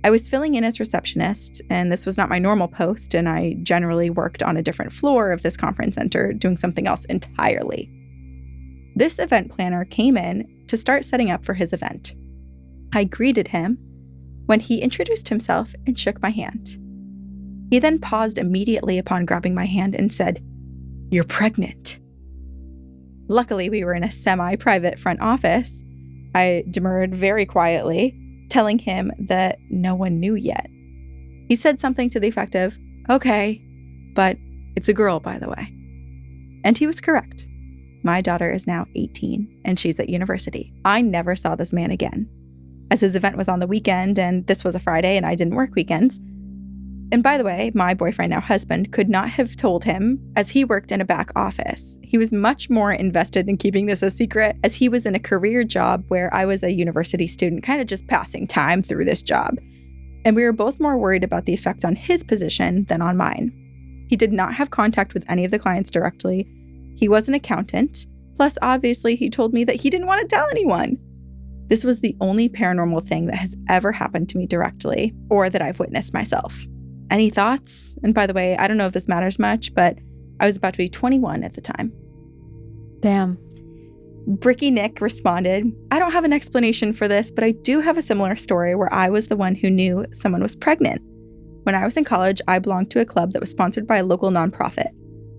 I was filling in as receptionist, and this was not my normal post, and I generally worked on a different floor of this conference center doing something else entirely. This event planner came in to start setting up for his event. I greeted him when he introduced himself and shook my hand. He then paused immediately upon grabbing my hand and said, "You're pregnant." Luckily, we were in a semi-private front office. I demurred very quietly, telling him that no one knew yet. He said something to the effect of, "Okay, but it's a girl, by the way." And he was correct. My daughter is now 18 and she's at university. I never saw this man again, as his event was on the weekend and this was a Friday and I didn't work weekends. And by the way, my boyfriend, now husband, could not have told him, as he worked in a back office. He was much more invested in keeping this a secret, as he was in a career job where I was a university student, kind of just passing time through this job. And we were both more worried about the effect on his position than on mine. He did not have contact with any of the clients directly. He was an accountant. Plus, obviously, he told me that he didn't want to tell anyone. This was the only paranormal thing that has ever happened to me directly, or that I've witnessed myself. Any thoughts? And by the way, I don't know if this matters much, but I was about to be 21 at the time. Damn. Bricky Nick responded, "I don't have an explanation for this, but I do have a similar story where I was the one who knew someone was pregnant. When I was in college, I belonged to a club that was sponsored by a local nonprofit.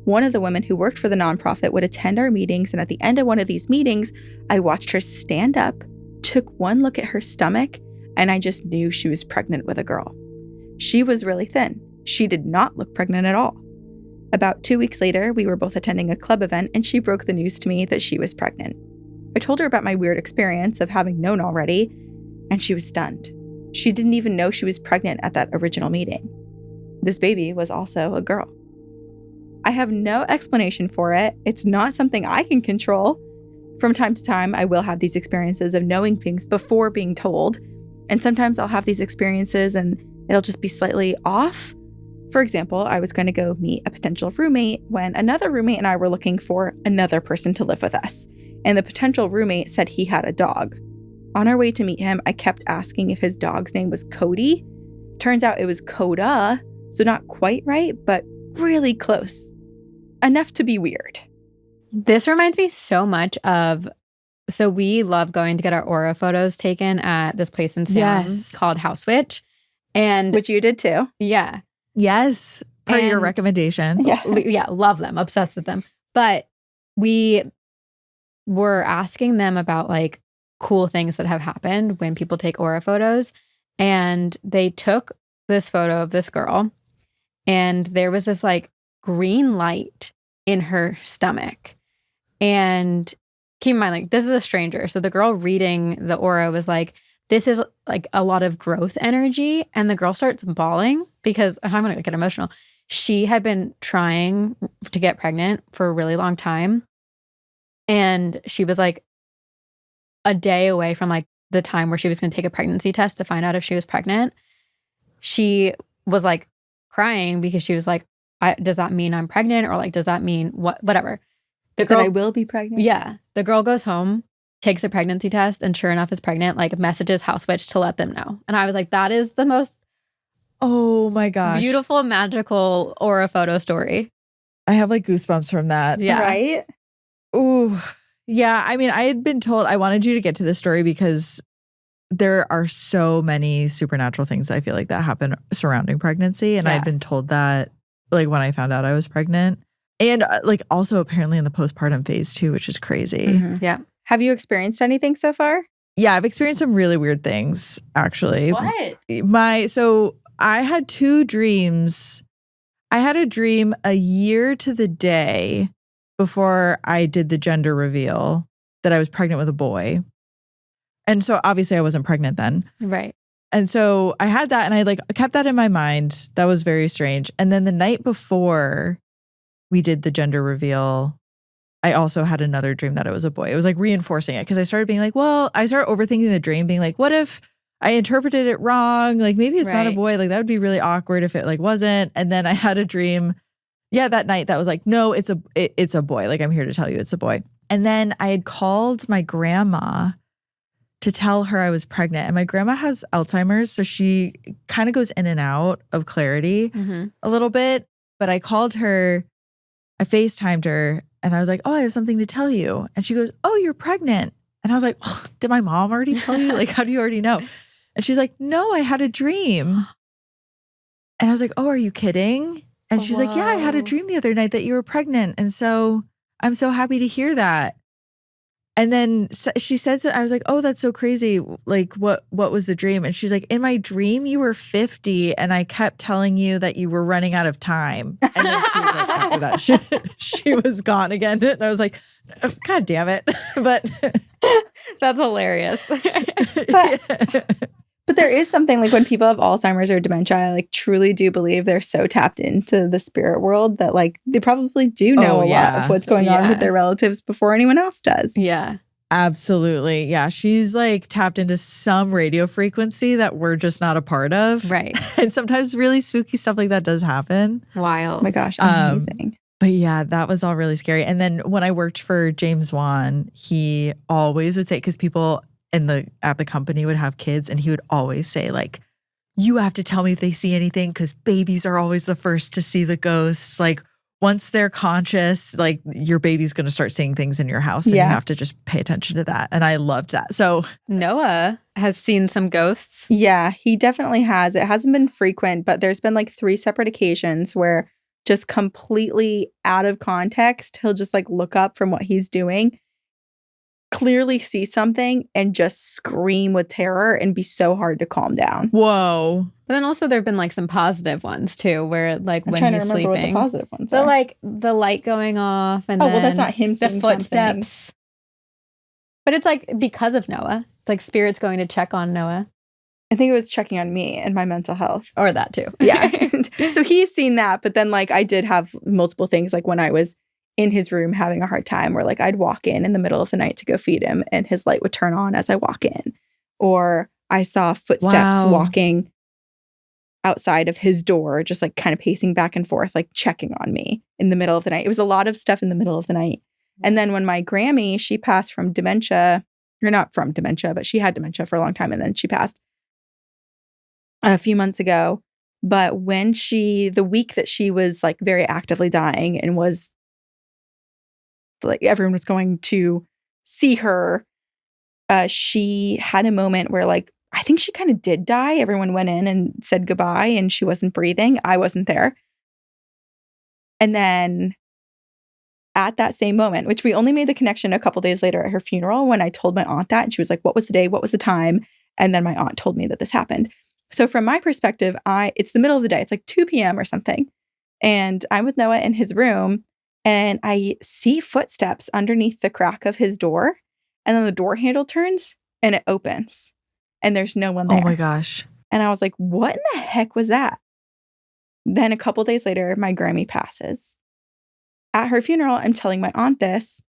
One of the women who worked for the nonprofit would attend our meetings, and at the end of one of these meetings, I watched her stand up, took one look at her stomach, and I just knew she was pregnant with a girl. She was really thin. She did not look pregnant at all. About 2 weeks later, we were both attending a club event and she broke the news to me that she was pregnant. I told her about my weird experience of having known already, and she was stunned. She didn't even know she was pregnant at that original meeting. this baby was also a girl. I have no explanation for it. It's not something I can control. From time to time, I will have these experiences of knowing things before being told. And sometimes I'll have these experiences and it'll just be slightly off. For example, I was going to go meet a potential roommate when another roommate and I were looking for another person to live with us. And the potential roommate said he had a dog. On our way to meet him, I kept asking if his dog's name was Cody. Turns out it was Coda, so not quite right, but really close. Enough to be weird. This reminds me so much of, so we love going to get our aura photos taken at this place in Salem called House Witch. And which you did too. Yeah. Yes. Per your recommendation. Yeah. Love them. Obsessed with them. But we were asking them about like cool things that have happened when people take aura photos. And they took this photo of this girl and there was this like green light in her stomach. And keep in mind, like, this is a stranger. So the girl reading the aura was like, this is like a lot of growth energy. And the girl starts bawling because I'm going to get emotional. She had been trying to get pregnant for a really long time. And she was like a day away from like the time where she was going to take a pregnancy test to find out if she was pregnant. She was like crying because she was like, does that mean I'm pregnant? Or like, does that mean whatever? The girl, that I will be pregnant? Yeah. The girl goes home, takes a pregnancy test, and sure enough is pregnant, like messages House Witch to let them know. And I was like, that is the most oh my gosh, beautiful, magical aura photo story. I have like goosebumps from that. Yeah. Right? Ooh. Yeah. I mean, I had been told, I wanted you to get to this story because there are so many supernatural things I feel like that happen surrounding pregnancy. And I'd been told that like when I found out I was pregnant. And like also apparently in the postpartum phase too, which is crazy. Mm-hmm. Yeah. Have you experienced anything so far? Yeah, I've experienced some really weird things actually. What? So I had 2 dreams. I had a dream a year to the day before I did the gender reveal that I was pregnant with a boy. And so obviously I wasn't pregnant then. Right. And so I had that and I like kept that in my mind. That was very strange. And then the night before we did the gender reveal, I also had another dream that it was a boy. It was like reinforcing it because I started being like, well, I started overthinking the dream, being like, what if I interpreted it wrong? Like maybe it's not a boy. Like that would be really awkward if it like wasn't. And then I had a dream, that night that was like, no, it's a boy. Like I'm here to tell you it's a boy. And then I had called my grandma to tell her I was pregnant. And my grandma has Alzheimer's, so she kind of goes in and out of clarity a little bit. But I called her, I FaceTimed her, and I was like, oh, I have something to tell you. And she goes, oh, you're pregnant. And I was like, oh, did my mom already tell you? Like, how do you already know? And she's like, no, I had a dream. And I was like, oh, are you kidding? And she's like, yeah, I had a dream the other night that you were pregnant. And so I'm so happy to hear that. And then she said, so I was like, oh, that's so crazy. Like, what was the dream? And she's like, in my dream, you were 50 and I kept telling you that you were running out of time. And then she was like, after that, she was gone again. And I was like, God damn it. But that's hilarious. But there is something like when people have Alzheimer's or dementia, I like truly do believe they're so tapped into the spirit world that like they probably do know a lot of what's going on with their relatives before anyone else does. Yeah. Absolutely. Yeah. She's like tapped into some radio frequency that we're just not a part of. Right. And sometimes really spooky stuff like that does happen. Wild. Oh my gosh. Amazing. But yeah, that was all really scary. And then when I worked for James Wan, he always would say, because people at the company would have kids, and he would always say like, you have to tell me if they see anything because babies are always the first to see the ghosts. Like once they're conscious, like your baby's going to start seeing things in your house and you have to just pay attention to that. And I loved that. So Noah has seen some ghosts. Yeah, he definitely has. It hasn't been frequent, but there's been like 3 separate occasions where just completely out of context, he'll just like look up from what he's doing, clearly see something and just scream with terror and be so hard to calm down. Whoa. But then also there have been like some positive ones too, where like I'm when trying he's to remember sleeping. what the positive ones So are. like the light going off and well, that's not him the seeing footsteps. something. But it's like because of Noah. It's like spirits going to check on Noah. I think it was checking on me and my mental health. Or that too. Yeah. So he's seen that. But then like I did have multiple things like when I was in his room having a hard time where like I'd walk in the middle of the night to go feed him and his light would turn on as I walk in. Or I saw footsteps walking outside of his door, just like kind of pacing back and forth, like checking on me in the middle of the night. It was a lot of stuff in the middle of the night. And then when my Grammy, she passed from dementia, or not from dementia, but she had dementia for a long time and then she passed a few months ago. But when the week that she was like very actively dying and was like everyone was going to see her, she had a moment where like, I think she kind of did die. Everyone went in and said goodbye and she wasn't breathing. I wasn't there. And then at that same moment, which we only made the connection a couple days later at her funeral when I told my aunt that, and she was like, what was the day? What was the time? And then my aunt told me that this happened. So from my perspective, it's the middle of the day. It's like 2 p.m. or something. And I'm with Noah in his room and I see footsteps underneath the crack of his door. And then the door handle turns and it opens and there's no one there. Oh my gosh. And I was like, what in the heck was that? Then a couple days later, my Grammy passes. At her funeral, I'm telling my aunt this.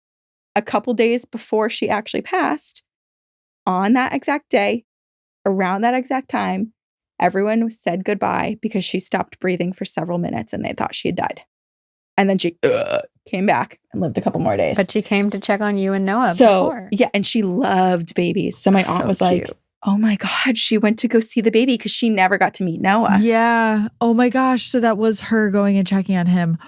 A couple days before she actually passed, on that exact day, around that exact time, everyone said goodbye because she stopped breathing for several minutes and they thought she had died. And then she came back and lived a couple more days. But she came to check on you and Noah before. Yeah, and she loved babies. So my aunt was like, oh my God, she went to go see the baby because she never got to meet Noah. Yeah. Oh my gosh. So that was her going and checking on him.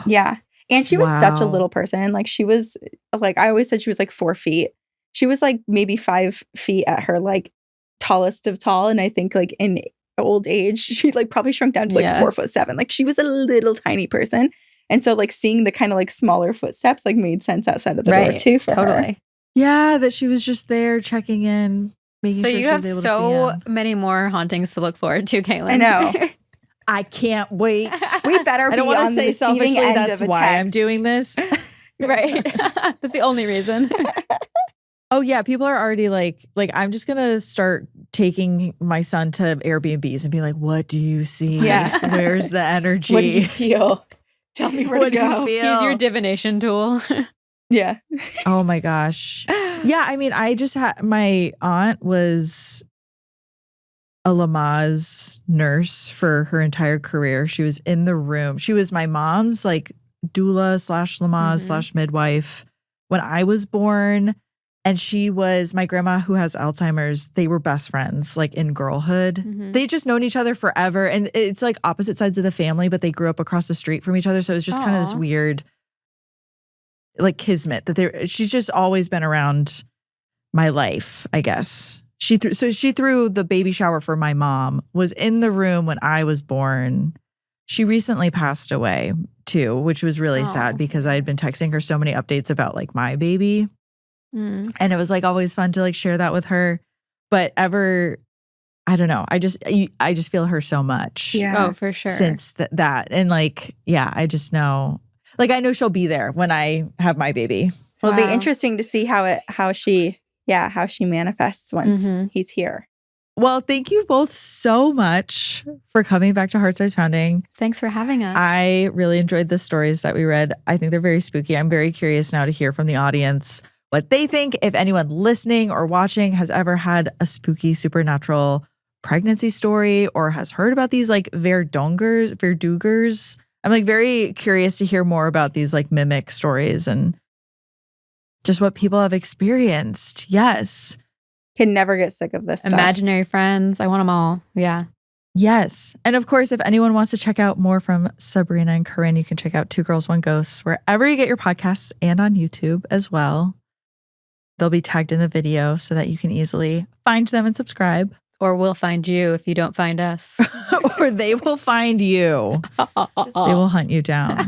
Yeah. And she was such a little person. Like she was like, I always said she was like 4 feet. She was like maybe 5 feet at her like tallest of tall. And I think like in old age, she like probably shrunk down to like 4'7". Like she was a little tiny person. And so like seeing the kind of like smaller footsteps like made sense outside of the door too for her. Yeah, that she was just there checking in, making sure she was able to see him. So you have so many more hauntings to look forward to, Kaelyn. I know. I can't wait. We better be on the receiving end of a text. I don't want to say selfishly that's why I'm doing this. Right. That's the only reason. Oh yeah, people are already like I'm just gonna start taking my son to Airbnbs and be like, what do you see? Yeah. Where's the energy? What do you feel? Tell me where to go. He's your divination tool. Yeah. Oh my gosh. Yeah, I mean, I just had my aunt was a Lamaze nurse for her entire career. She was in the room. She was my mom's like doula / Lamaze / midwife when I was born. And she was my grandma who has Alzheimer's. They were best friends like in girlhood. They just known each other forever. And it's like opposite sides of the family, but they grew up across the street from each other. So it was just kind of this weird like kismet that she's just always been around my life, I guess. She threw the baby shower for my mom, was in the room when I was born. She recently passed away too, which was really sad because I had been texting her so many updates about like my baby. And it was like always fun to like share that with her. But I don't know. I just feel her so much. Yeah. Oh, for sure. Since that. And like, yeah, I just know. Like I know she'll be there when I have my baby. Well, it'll be interesting to see how she manifests once he's here. Well, thank you both so much for coming back to Heart Starts Pounding. Thanks for having us. I really enjoyed the stories that we read. I think they're very spooky. I'm very curious now to hear from the audience what they think. If anyone listening or watching has ever had a spooky supernatural pregnancy story or has heard about these like verdugers. I'm like very curious to hear more about these like mimic stories and just what people have experienced. Yes. Can never get sick of this stuff. Imaginary friends. I want them all. Yeah. Yes. And of course, if anyone wants to check out more from Sabrina and Karin, you can check out 2 Girls, 1 Ghost wherever you get your podcasts and on YouTube as well. They'll be tagged in the video so that you can easily find them and subscribe. Or we'll find you if you don't find us. Or they will find you. They will hunt you down.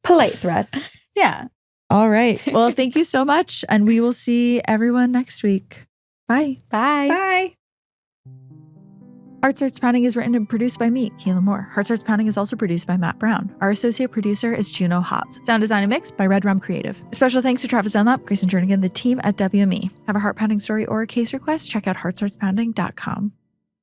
Polite threats. Yeah. All right. Well, thank you so much. And we will see everyone next week. Bye. Bye. Bye. Heart Starts Pounding is written and produced by me, Kaelyn Moore. Heart Starts Pounding is also produced by Matt Brown. Our associate producer is Juno Hobbs. Sound design and mix by Red Rum Creative. Special thanks to Travis Dunlap, Grayson Jernigan, the team at WME. Have a heart pounding story or a case request? Check out heartstartspounding.com.